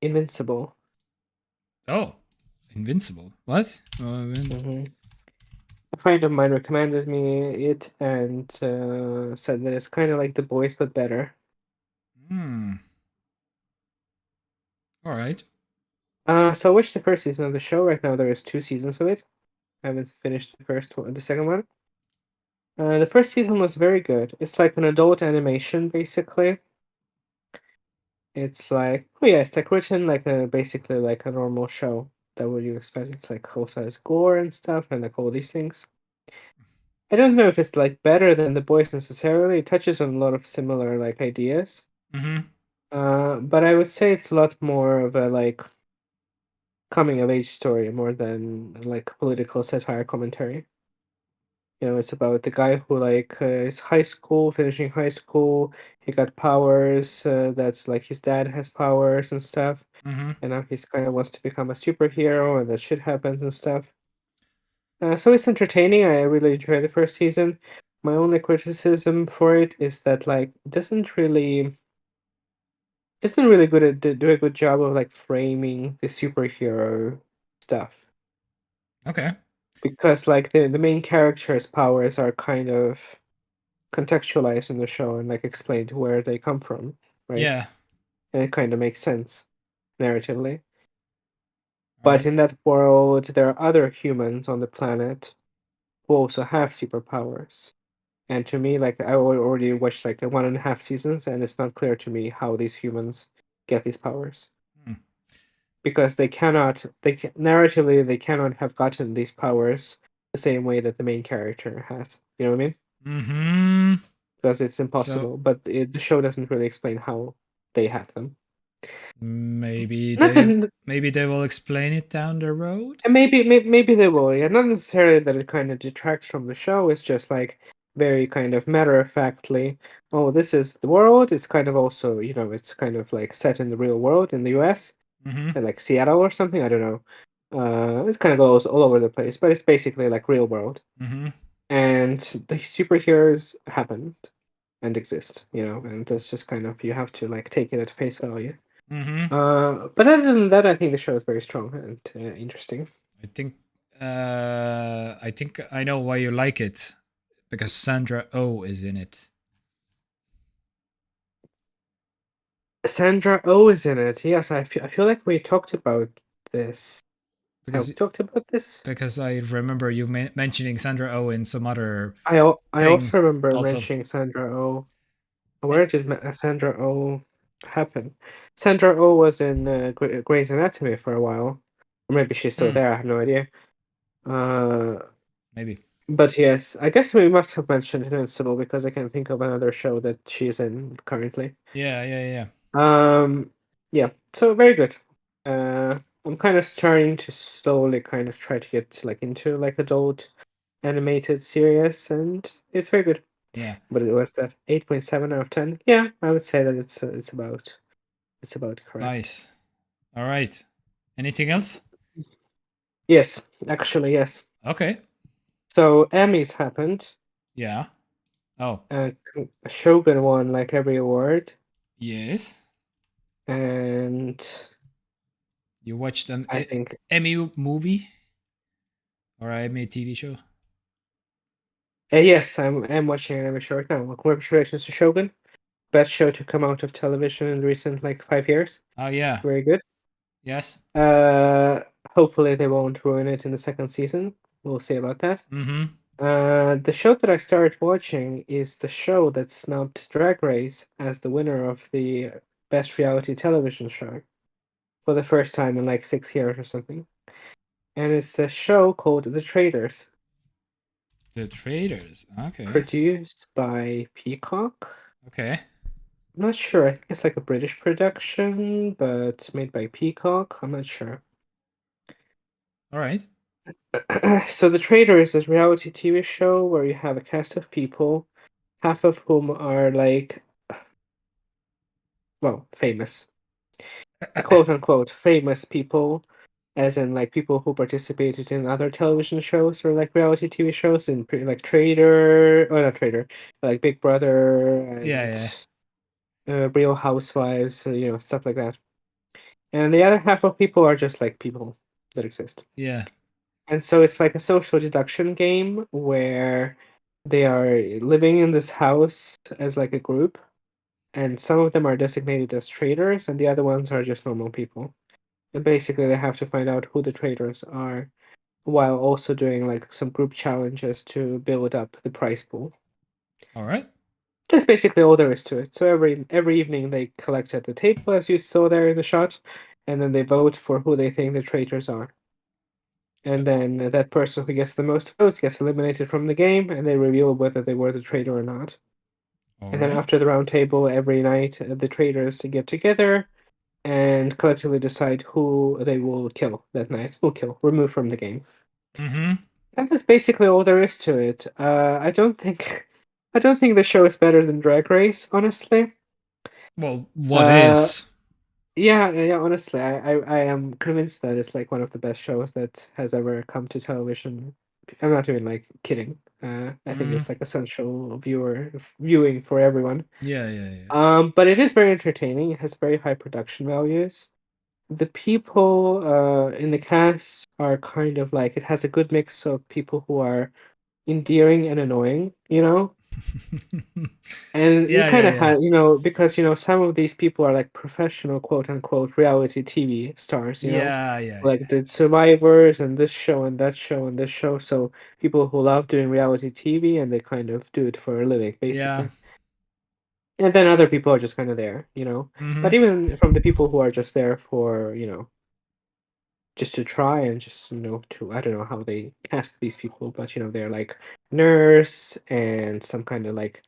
Invincible. Oh, Invincible. What? Hmm. A friend of mine recommended me it and said that it's kind of like The Boys but better. Hmm. All right. So I watched the first season of the show. Right now there is 2 seasons of it. I haven't finished the second one. The first season was very good. It's like an adult animation, basically. It's like, oh yeah, it's like written like basically like a normal show. That what you expect. It's like also has gore and stuff and like all these things. I don't know if it's like better than The Boys necessarily. It touches on a lot of similar like ideas. Mhm. But I would say it's a lot more of a like coming of age story more than like political satire commentary. It's about the guy who like is finishing high school. He got powers. That's like his dad has powers and stuff, Mhm. and now he's kind of wants to become a superhero, and that shit happens and stuff. So it's entertaining. I really enjoy the first season. My only criticism for it is that like it doesn't really do a good job of like framing the superhero stuff Okay. because like the main character's powers are kind of contextualized in the show and like explained where they come from, right? Yeah. And it kind of makes sense narratively. All But right. in that world, there are other humans on the planet who also have superpowers. And to me, like I already watched like 1.5 seasons, and it's not clear to me how these humans get these powers Hmm. because narratively they cannot have gotten these powers the same way that the main character has. You know what I mean? Mhm. Because it's So impossible. But the show doesn't really explain how they have them. maybe Not they that, maybe they will explain it down the road. and maybe they will. Yeah, not necessarily that it kind of detracts from the show. It's just like very kind of matter of factly. Oh, this is the world. It's kind of also it's kind of like set in the real world in the U.S. Mhm. and like Seattle or something. I don't know. It kind of goes all over the place, but it's basically like real world. Mhm. And the superheroes happened and exist, and that's just kind of you have to like take it at face value. Mhm. But other than that, I think the show is very strong and interesting. I think I know why you like it because Sandra Oh is in it. Sandra Oh is in it. Yes, I feel like we talked about this. Have we Because talked about this? I remember you mentioning Sandra Oh in some other I thing also remember also. mentioning Sandra Oh. Where did Sandra Oh happen? Sandra Oh was in Grey's Anatomy for a while. Or maybe she's still Hmm. there, I have no idea. Maybe. But yes, I guess we must have mentioned Invincible because I can think of another show that she's in currently. Yeah. Yeah, so very good. I'm kind of starting to slowly kind of try to get like into like adult animated series, and it's very good. Yeah. But it was that 8.7 out of 10. Yeah, I would say that it's about correct. Nice. All right. Anything else? Yes, actually, yes. Okay. So Emmys happened. Yeah. Oh, Shogun won like every award, yes. and You watched an I think Emmy movie or a Emmy TV show? yes, I'm watching an Emmy show right now. Congratulations to Shogun, best show to come out of television in the recent like 5 years. Oh yeah. Very good. Yes. Hopefully they won't ruin it in the second season. We'll see about that. Mm-hmm. The show that I started watching is the show that snubbed Drag Race as the winner of the best reality television show for the first time in like 6 years or something. And it's the show called The Traders, The Traders. Okay. produced by Peacock. Okay. I'm not sure. I think it's like a British production, but made by Peacock. I'm not sure. All right. So The Traders is a reality TV show where you have a cast of people, half of whom are like, well, famous. Quote unquote famous people, as in like people who participated in other television shows or like reality TV shows in like Trader, or not Trader, like Big Brother Yeah. and Real Housewives, stuff like that. And the other half of people are just like people that exist. Yeah. And so it's like a social deduction game where they are living in this house as like a group, and some of them are designated as traders, and the other ones are just normal people. And basically, they have to find out who the traders are, while also doing like some group challenges to build up the prize pool. All right. That's basically all there is to it. So every evening they collect at the table, as you saw there in the shot, and then they vote for who they think the traitors are. And then that person who gets the most votes gets eliminated from the game, and they reveal whether they were the traitor or not. All And then right. after the round table, every night the traitors get together and collectively decide who they will kill that night. Remove from the game. Mm-hmm. And that's basically all there is to it. I don't think, I don't think the show is better than Drag Race, honestly. Well, what Uh, is? yeah. Honestly, I am convinced that it's like one of the best shows that has ever come to television. I'm not even like kidding. I think Mm. it's like essential viewing for everyone. Yeah. But it is very entertaining. It has very high production values. The people in the cast are kind of like, it has a good mix of people who are endearing and annoying, and you kind of Yeah. have, because some of these people are like professional quote unquote reality TV stars, Yeah. like the survivors and this show and that show and this show. So people who love doing reality TV and they kind of do it for a living, Yeah. basically. And then other people are just kind of there, Mm-hmm. But even from the people who are just there for, just to try and just, to, I don't know how they cast these people, but, they're like nurse and some kind of like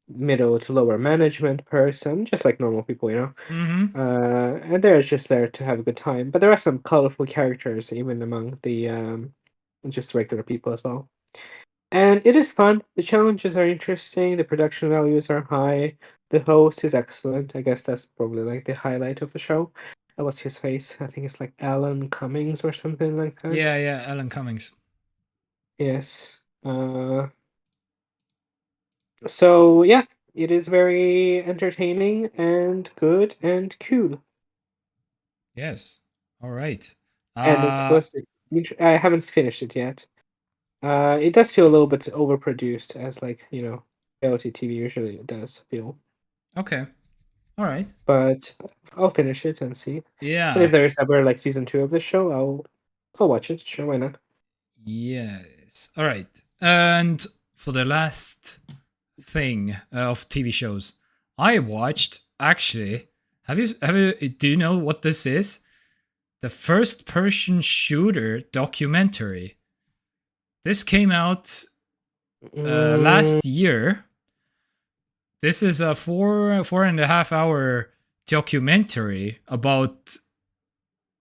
middle to lower management person, just like normal people, Mm-hmm. And they're just there to have a good time. But there are some colorful characters even among the just regular people as well. And it is fun. The challenges are interesting. The production values are high. The host is excellent. I guess that's probably like the highlight of the show. What's his face? I think it's like Alan Cummings or something like that. Yeah. Alan Cummings. Yes. So yeah, it is very entertaining and good and cool. Yes. All right. And it was. I haven't finished it yet. It does feel a little bit overproduced, as like reality TV usually does feel. Okay. All right. But I'll finish it and see. And if Yeah. there is ever like season 2 of the show, I'll watch it. Sure, why not? Yes. All right. And for the last thing of TV shows, I watched actually. Have you? Do you know what this is? The first-person shooter documentary. This came out last year. This is a 4.5 hour documentary about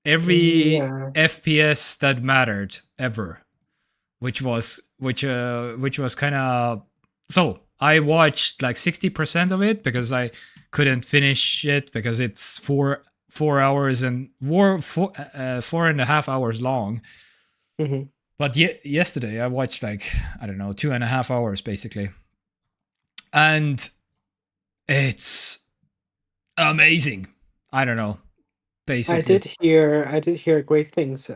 every FPS that mattered ever, which was kind of. So I watched like 60% of it because I couldn't finish it because it's 4 hours and 4.5 hours long. Mm-hmm. But yesterday I watched like, I don't know, 2.5 hours basically. And it's amazing. I don't know. Basically. I did hear great things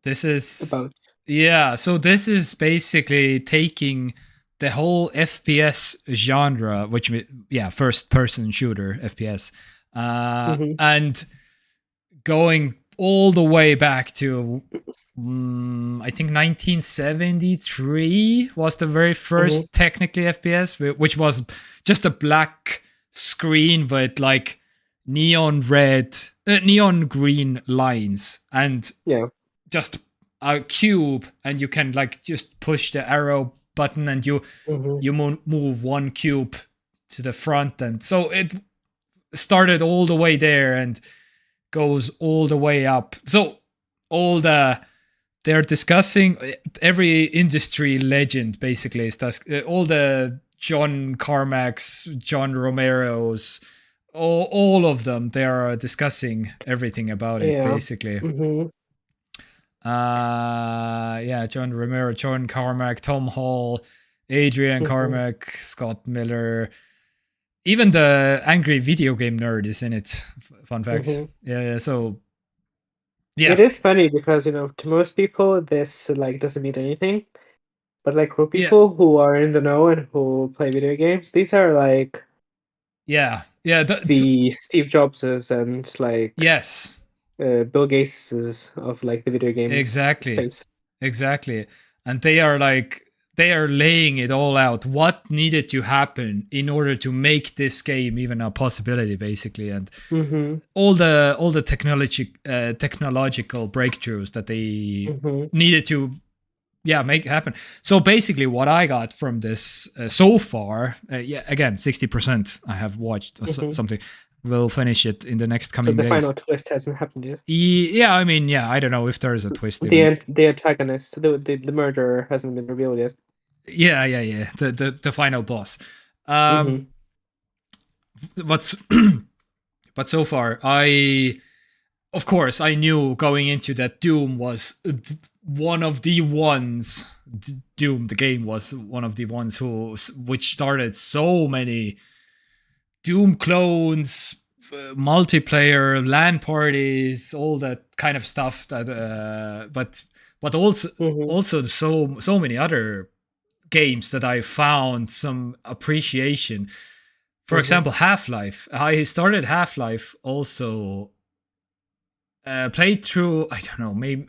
this is about. Yeah, so this is basically taking the whole FPS genre, which first person shooter FPS, and going all the way back to I think 1973 was the very first technically FPS, which was just a black screen with like neon green lines and just a cube, and you can like just push the arrow button and you move one cube to the front, and so it started all the way there and goes all the way up. So they're discussing every industry legend basically is all the John Carmacks, John Romero's, all of them. They are discussing everything about it basically. John Romero, John Carmack, Tom Hall, Adrian Carmack, Scott Miller. Even the angry video game nerd is in it. Fun fact. So it is funny because to most people this like doesn't mean anything, but like for people who are in the know and who play video games, these are like the Steve Jobses and like Bill Gateses of like the video games space. Exactly. And they are laying it all out. What needed to happen in order to make this game even a possibility, basically, and all the technological breakthroughs that they needed to make happen. So basically, what I got from this so far, again, 60% I have watched something. We'll finish it in the next coming days. So the final twist hasn't happened yet? I mean, I don't know if there is a twist. The antagonist, the murderer hasn't been revealed yet. The final boss. But so far, of course, I knew going into that Doom was one of the ones. Doom, the game, was one of the ones which started so many Doom clones, multiplayer, LAN parties, all that kind of stuff. That, but also so many other games that I found some appreciation. For example, Half-Life. I started Half-Life also. Played through, I don't know, maybe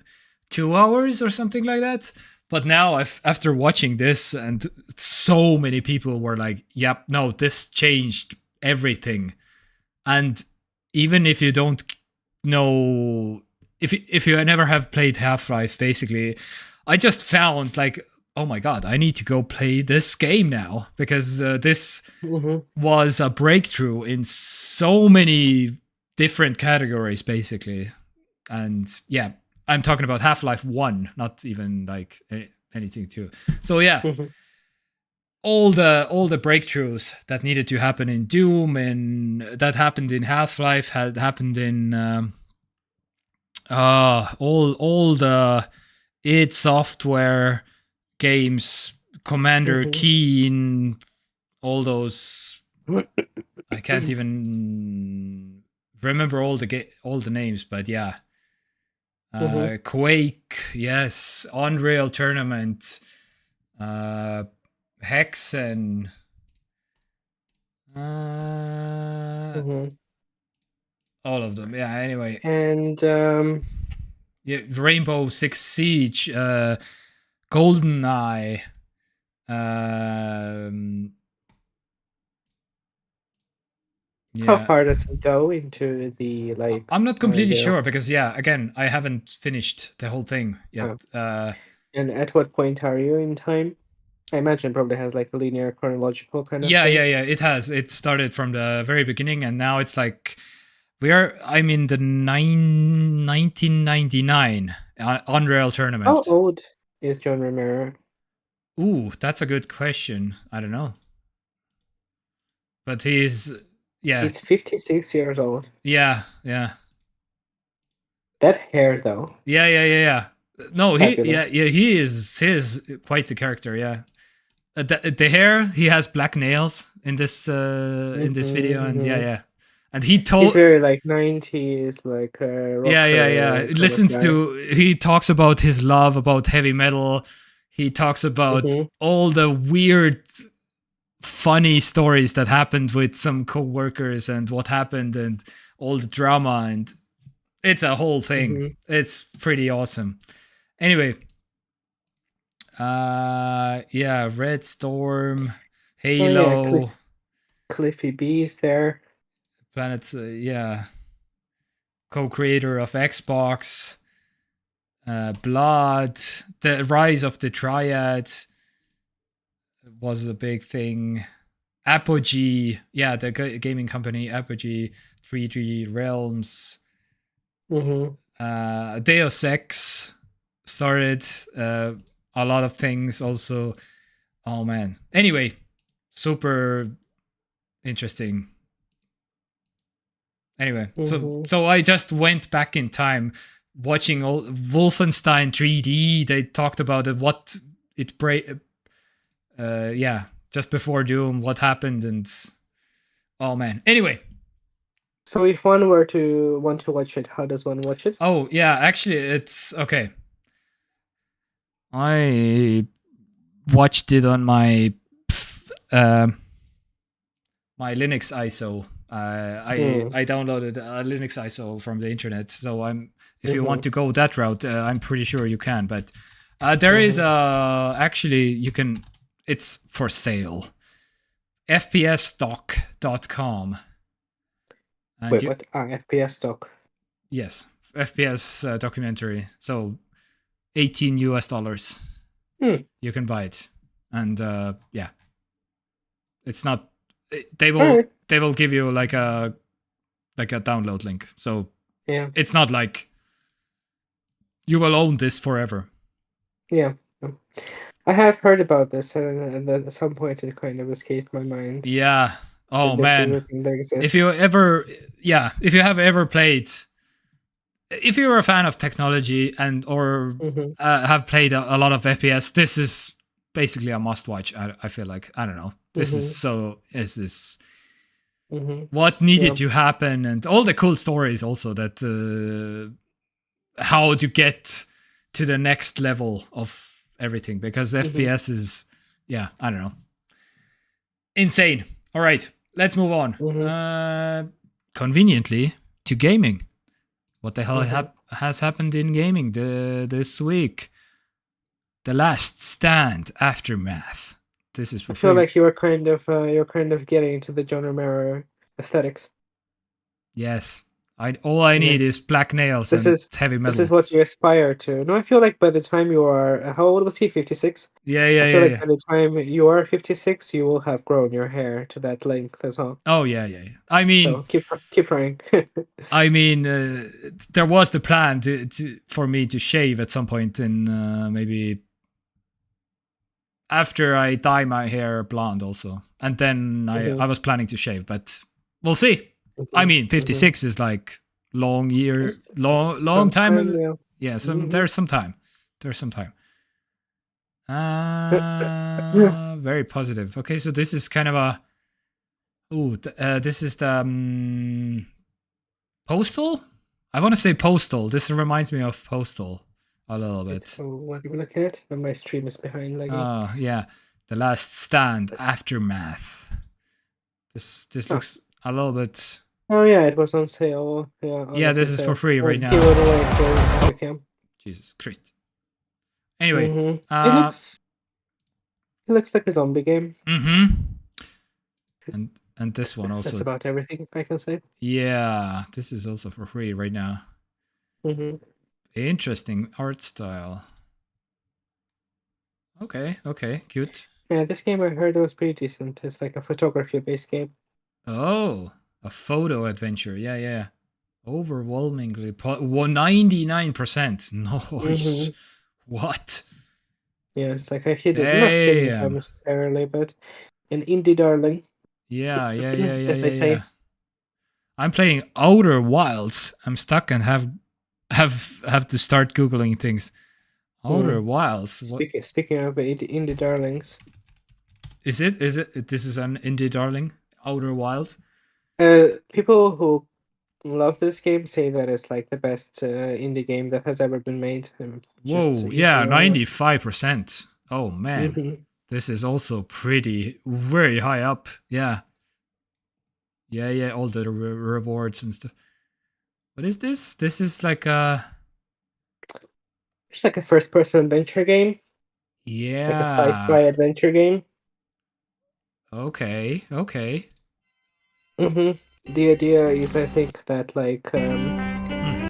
2 hours or something like that. But now, after watching this, and so many people were like, "Yep, no, this changed everything." And even if you don't know, if you never have played Half-Life, basically, I just found like, oh my god, I need to go play this game now, because this was a breakthrough in so many different categories, basically. And I'm talking about Half-Life 1, not even like anything 2. So all the breakthroughs that needed to happen in Doom and that happened in Half-Life had happened in all the id Software games, Commander Keen, all those. I can't even remember all the names, but Quake, yes, Unreal Tournament, Hex, and all of them. Yeah. Anyway, and Rainbow Six Siege, GoldenEye, How Yeah. far does it go into the like? I'm not completely the- sure because again, I haven't finished the whole thing yet. And at what point are you in time? I imagine it probably has like a linear chronological kind of Yeah, thing. it has. It started from the very beginning, and now it's like I'm in the 1999 Unreal tournament. How old is John Romero? Ooh, that's a good question. I don't know. But he's He's 56 years old. yeah. That hair, though. Yeah. No, Fabulous. he is quite the character, yeah. The hair, he has black nails in this video, and yeah. And he told He's very like 90s, like rocker. yeah. kind of Listens guy. to he talks about his love about heavy metal. He talks about all the weird funny stories that happened with some co-workers and what happened and all the drama, and it's a whole thing. It's pretty awesome. Anyway, Red Storm, Halo, Cliffy B is there. Planets, co-creator of Xbox, Blood, the Rise of the Triad was a big thing. Apogee, the gaming company Apogee, 3D Realms, Deus Ex started a lot of things also. Oh man. Anyway, super interesting. Anyway, so I just went back in time watching old Wolfenstein 3D. They talked about it, what it just before Doom, what happened, and oh man. Anyway. So if one were to want to watch it, how does one watch it? Oh yeah, actually it's okay. I watched it on my my Linux ISO. I downloaded a Linux ISO from the internet. So if you want to go that route, I'm pretty sure you can. But there is actually it's for sale. FPSstock.com. Wait, what? FPS stock. Yes, FPS documentary. So $18. You can buy it, and it's not. They will give you like a download link. So it's not like you will own this forever. Yeah, I have heard about this, and at some point it kind of escaped my mind. Yeah. Oh man. If you have ever played, if you're a fan of technology and or have played a lot of FPS, this is basically a must watch. I feel like, I don't know. This is what needed to happen, and all the cool stories also that how to get to the next level of everything, because FPS is I don't know, insane. All right, let's move on. Conveniently to gaming. What the hell has happened in gaming this week? The Last Stand Aftermath. This is for free. I feel like you're kind of getting into the John Romero aesthetics. Yes. All I need is black nails and heavy metal. This is what you aspire to. No, I feel like by the time you are, how old was he? 56? Yeah. I feel like by the time you are 56, you will have grown your hair to that length as well. Oh, yeah. I mean... So keep trying. I mean, there was the plan for me to shave at some point in maybe... after I dye my hair blonde also. And then I was planning to shave, but we'll see. I mean, 56 is like long time. Yeah, there's some time. Very positive. Okay, so this is kind of a... this is the Postal? I want to say Postal. This reminds me of Postal a little bit. So what are you looking at? My stream is behind. Oh, yeah. The Last Stand Aftermath. This looks a little bit... Oh yeah, it was on sale. Yeah, this is for free right now. Jesus Christ. Anyway, it looks like a zombie game. And And this one That's also. about everything I can say. Yeah, this is also for free right now. Mm-hmm. Interesting art style. Okay, cute. Yeah, this game I heard was pretty decent. It's like a photography-based game. Oh, a photo adventure. Yeah. Overwhelmingly, 99%. Nice. Mm-hmm. What? Yeah, it's like a not hidden gem Damn. necessarily, but an indie darling, Yeah. as they say. I'm playing Outer Wilds. I'm stuck and have to start googling things. Outer Wilds. What Speaking of indie darlings, is it? Is it? This is an indie darling. Outer Wilds. people who love this game say that it's like the best indie game that has ever been made. Just Whoa. Yeah, easily on 95%. Oh man, Mhm. this is also pretty very high up. Yeah. All the rewards and stuff. What is this? This is like a It's like a first-person adventure game, like a yeah. sci-fi adventure game. Okay. The idea is, I think, that like the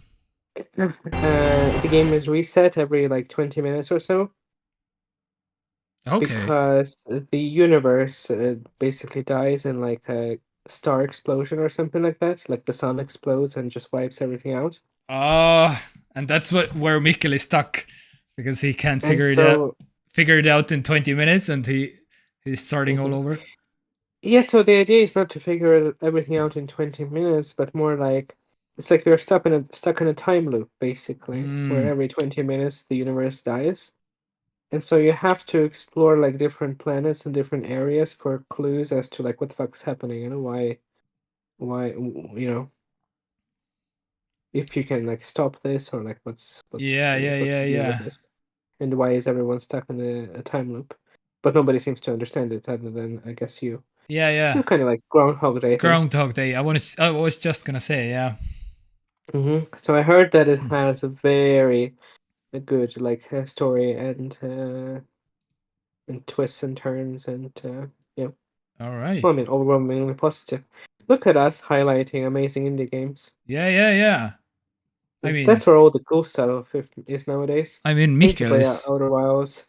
game is reset every like 20 minutes or so Okay. because the universe basically dies in like a star explosion or something like that. Like the sun explodes and just wipes everything out. And that's where Mikkel is stuck because he can't And figure it out in 20 minutes and he's starting all over. Yeah, so the idea is not to figure everything out in 20 minutes, but more like it's like you're stuck in a time loop, basically, where every 20 minutes the universe dies. And so you have to explore like different planets and different areas for clues as to like what the fuck's happening and why if you can like stop this or like what's the deal with this, and why is everyone stuck in a time loop? But nobody seems to understand it other than I guess you. Yeah. Kind of like Groundhog Day. Groundhog Day. I was just gonna say, yeah. So I heard that it has a very good like story and twists and turns and yeah. All right. Well, I mean, overwhelmingly positive. Look at us highlighting amazing indie games. Yeah. I mean, that's where all the cool stuff is nowadays. I mean, Mikkel is Outer Wilds.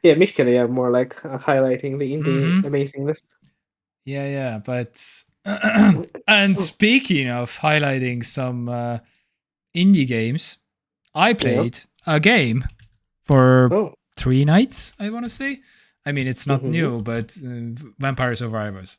Yeah, Mikkel, yeah, more like highlighting the indie amazingness. Yeah, but and speaking of highlighting some indie games, I played a game for 3 nights, I want to say. I mean, it's not new, but Vampire Survivors.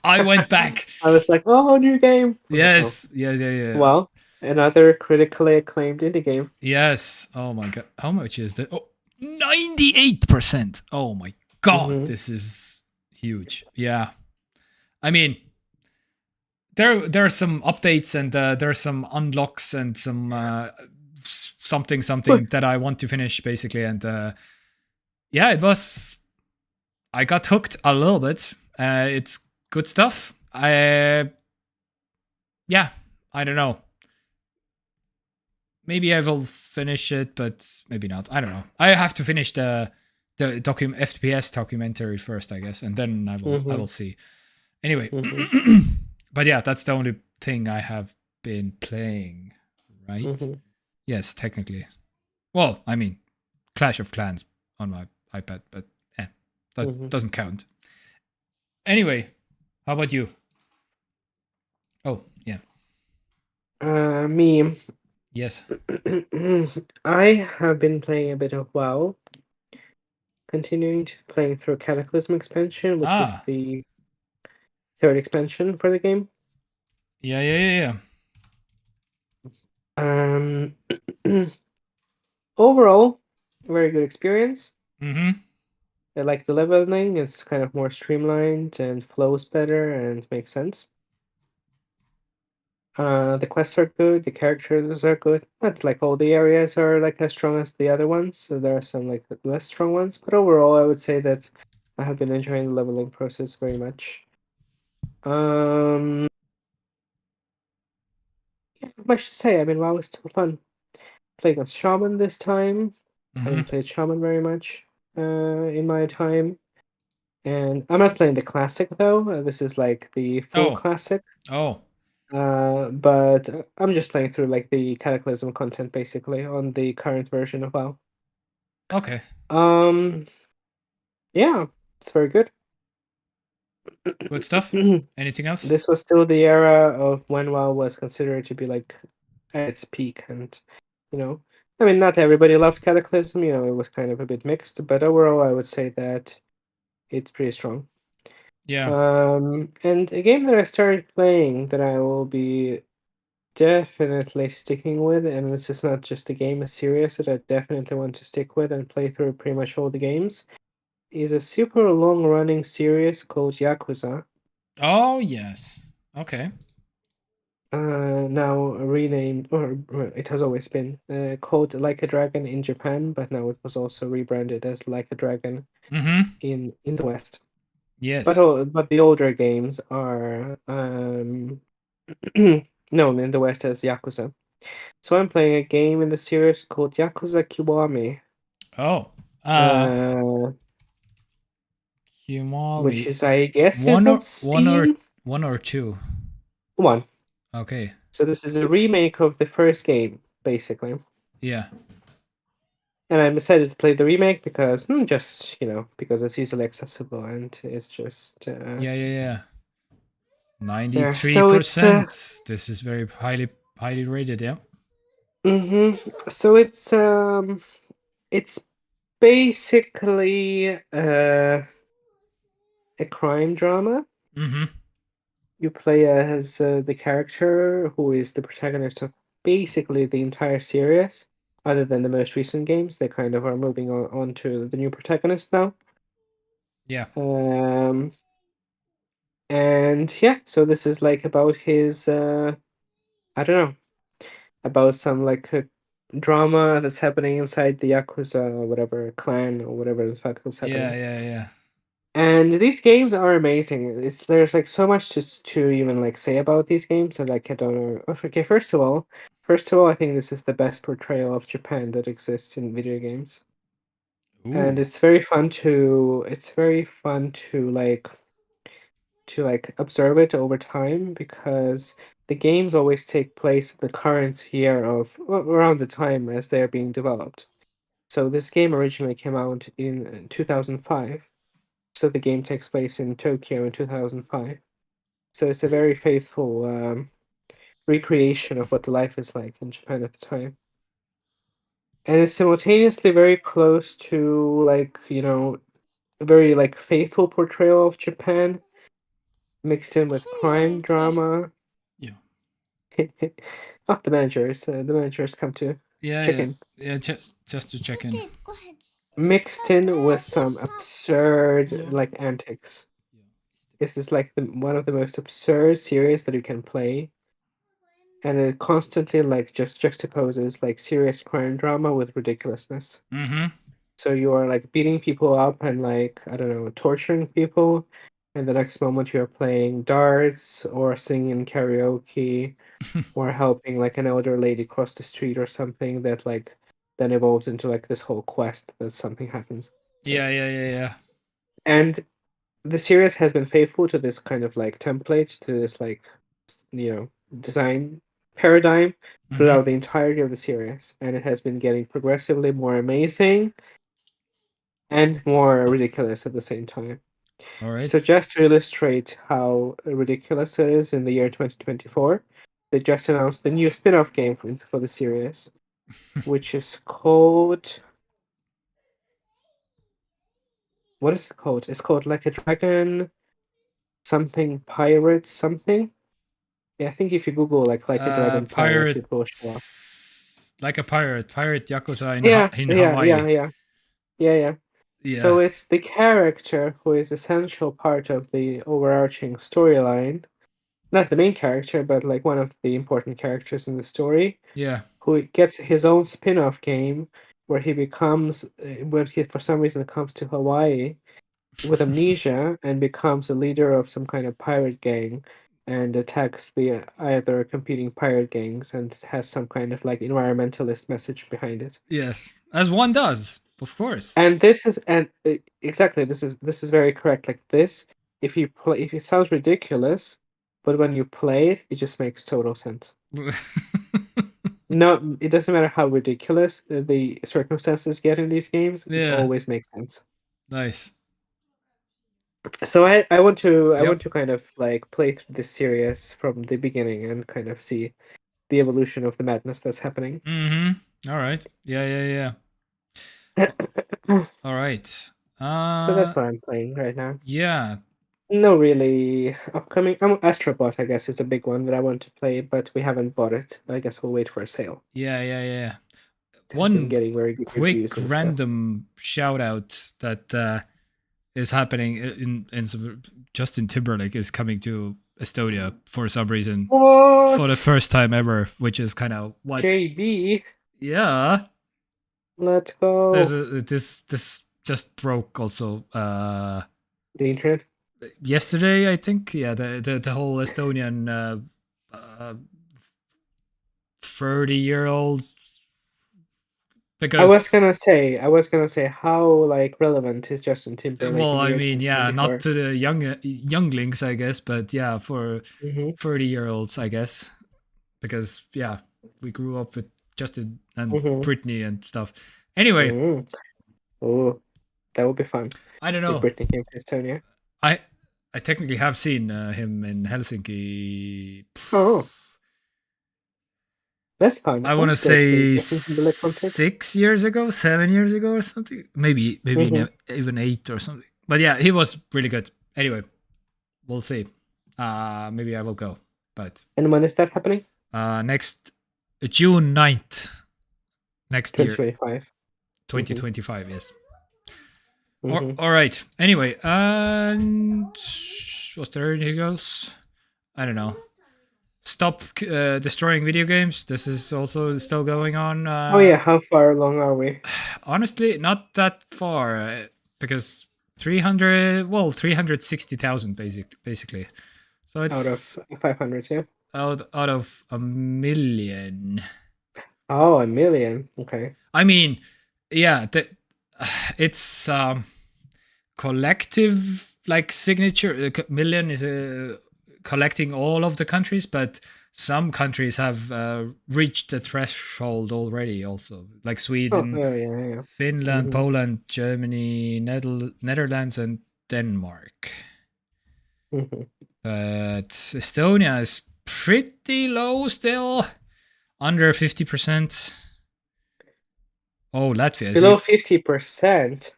I went back. I was like, oh, new game. Yes, yeah. Well, another critically acclaimed indie game. Yes. Oh my god. How much is that? Oh, 98%. Oh my god. This is huge. Yeah. I mean, there are some updates and there are some unlocks and some something that I want to finish basically. And yeah, I got hooked a little bit. It's good stuff. I don't know. Maybe I will finish it, but maybe not. I don't know. I have to finish the FPS documentary first, I guess, and then I will see. Anyway, but yeah, that's the only thing I have been playing, right? Yes, technically. Well, I mean, Clash of Clans on my iPad, but that doesn't count. Anyway, how about you? Oh, yeah. Me. Yes. I have been playing a bit of WoW. Continuing to playing through Cataclysm expansion, which is the third expansion for the game. Yeah. Overall, very good experience. I like the leveling. It's kind of more streamlined and flows better and makes sense. The quests are good, the characters are good. Not like all the areas are like as strong as the other ones. So there are some like less strong ones, but overall I would say that I have been enjoying the leveling process very much. Yeah, not much to say. I mean, WoW is still fun. Playing as Shaman this time. Haven't played Shaman very much in my time. And I'm not playing the classic though. This is like the full Oh. classic. Oh. But I'm just playing through like the Cataclysm content basically on the current version of WoW. Okay. Yeah, it's very good. Good stuff. Anything else? This was still the era of when WoW was considered to be like at its peak, and I mean, not everybody loved Cataclysm. It was kind of a bit mixed, but overall, I would say that it's pretty strong. Yeah. And a game that I started playing that I will be definitely sticking with, and this is not just a game, a series that I definitely want to stick with and play through pretty much all the games, is a super long-running series called Yakuza. Oh yes. Okay. Now renamed, or it has always been called Like a Dragon in Japan, but now it was also rebranded as Like a Dragon Mm-hmm. in the West. Yes. But the older games are known in the West as Yakuza. So I'm playing a game in the series called Yakuza Kiwami, Oh. which Kiwami. is, I guess, is One on or one or Steam. one or two. One. Okay. So this is a remake of the first game, basically. Yeah. And I decided to play the remake because, just, because it's easily accessible and it's just, Yeah. there. So it's, 93%. This is very highly rated, yeah. so it's basically a crime drama. Mm-hmm. You play as the character who is the protagonist of basically the entire series, other than the most recent games. They kind of are moving on to the new protagonist now. Yeah. And yeah, so this is like about his I don't know, about some like drama that's happening inside the Yakuza or whatever clan or whatever the fuck is happening. Yeah. And these games are amazing. There's like so much to even like say about these games that like I don't know. Okay, first of all, I think this is the best portrayal of Japan that exists in video games. And Ooh. it's very fun to observe it over time, because the games always take place in the current year of around the time as they're being developed. So this game originally came out in 2005. So the game takes place in Tokyo in 2005. So it's a very faithful recreation of what the life is like in Japan at the time. And it's simultaneously very close to a very faithful portrayal of Japan mixed in with crime drama. Yeah. Oh, the managers come to check in. Yeah, just to check in. Mixed in with some absurd antics. This is one of the most absurd series that you can play, and it constantly just juxtaposes serious crime drama with ridiculousness. Mm-hmm. So you are beating people up and I don't know, torturing people, and the next moment you're playing darts or singing karaoke or helping an elder lady cross the street or something that then evolves into this whole quest that something happens. So, Yeah. and the series has been faithful to this kind of template, to this design paradigm throughout the entirety of the series, and it has been getting progressively more amazing and more ridiculous at the same time. All right. So just to illustrate how ridiculous it is, in the year 2024, they just announced the new spin-off game for the series, which is called... What is it called? It's called Like a Dragon something pirate something. Yeah, I think if you Google like a dragon pirate, it will show up. Like a pirate Yakuza in Yeah, in yeah, Hawaii. yeah. Yeah. So it's the character who is essential part of the overarching storyline. Not the main character, but one of the important characters in the story, Yeah. who gets his own spin-off game where he becomes, when he for some reason comes to Hawaii with amnesia and becomes a leader of some kind of pirate gang and attacks the other competing pirate gangs, and has some kind of environmentalist message behind it. Yes, as one does. of course. And this is exactly this is very correct. Like this, if it sounds ridiculous, but when you play it, it just makes total sense. No, it doesn't matter how ridiculous the circumstances get in these games. It Yeah. always makes sense. Nice. So I want to Yep. kind of like play through this series from the beginning and kind of see the evolution of the madness that's happening. Mm-hmm. All right. Yeah. All right. So that's what I'm playing right now. Yeah. No really upcoming. Astrobot, I guess, is a big one that I want to play, but we haven't bought it. I guess we'll wait for a sale. Yeah. It has been One getting very good quick reviews and stuff. random shout out that is happening in Justin Timberlake is coming to Estonia for some reason What? for the first time ever, which is kind of what. JB, Yeah. let's go. This just broke also The internet. yesterday, I think. Yeah, the whole Estonian 30-year-old. Because I was gonna say how like relevant is Justin Timberlake? well, in the I year mean, yeah, 2024? not to the younglings, I guess, but yeah, for Mhm. 30-year-olds, I guess, because yeah, we grew up with Justin and Mhm. Britney and stuff. Anyway, Mm. Oh, that would be fun. I don't If know. Britney came to Estonia. I technically have seen him in Helsinki. Oh, that's fun. I want to would go say Justin Timberlake concert. 6 years ago, 7 years ago, or something. Maybe Mhm. even 8 or something. But yeah, he was really good. Anyway, we'll see. Maybe I will go. But And when is that happening? next June 9th, next year, 2025. 2025. Yes. Mhm. All right. Anyway, and was there anything else? I don't know. Stop destroying video games. This is also still going on. Oh yeah, how far along are we? Honestly, not that far because 360,000 basically. So Out it's of 500, yeah. out of a million. Oh, a million. Okay. I mean, yeah, it's collective like signature. Million is collecting all of the countries, but some countries have reached the threshold already. Also, like Oh, Sweden, yeah. Finland, Mhm. Poland, Germany, Netherlands, and Denmark. Mhm. But Estonia is pretty low still, under 50%. Oh, Latvia is Below 50%.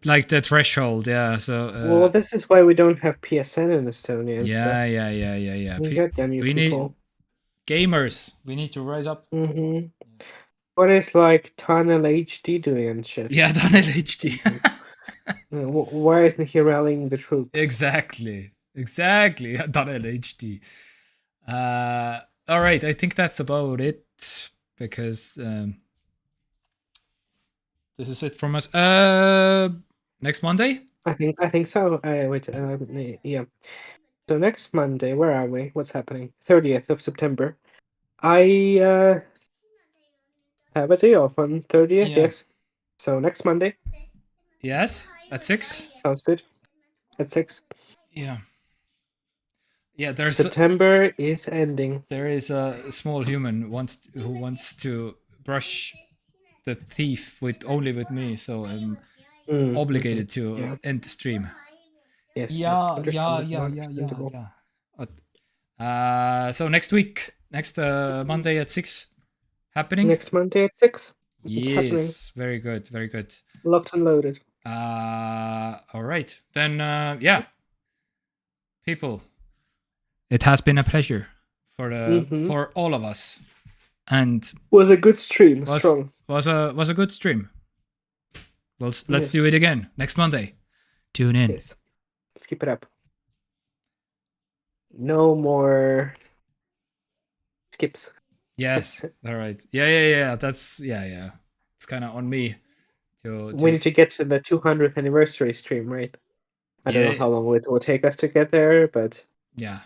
like the threshold, yeah. So Well, this is why we don't have PSN in Estonia and stuff. yeah. God damn you We need people. gamers. We need to rise up. Mhm. What is like Tunnel HD doing and shit? Yeah, Daniel HD. Why isn't he rallying the troops? Exactly. Daniel HD. All right, I think that's about it because this is it from us. Next Monday. I think so. Wait. Yeah. So next Monday, where are we? What's happening? 30th of September. I have a day off on 30th. Yeah. Yes. So next Monday. Yes, at 6. Sounds good. At 6. Yeah. Yeah, there's September is ending. there is a small human who wants to brush the thief only with me, so I'm obligated to Yeah. end the stream. Yes. Yeah. Understandable. So next week, next Monday at 6, happening. Next Monday at 6. It's happening. Yes, very good. Locked and loaded. All right, then. Yeah, people, it has been a pleasure for all of us, and Was a good stream. was Strong. was a good stream. Well, let's Yes. do it again next Monday. Tune in. Yes. Let's keep it up. No more skips. Yes. All right. Yeah. That's yeah. It's kind of on me. We need to get to the 200th anniversary stream, right? I don't know how long it will take us to get there, but yeah,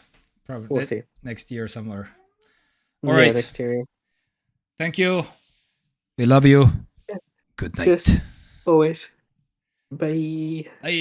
probably we'll see. next year somewhere. Yeah, All right. next year. Thank you. We love you. Yeah. Good night. Yes. Always. Bye. Bye.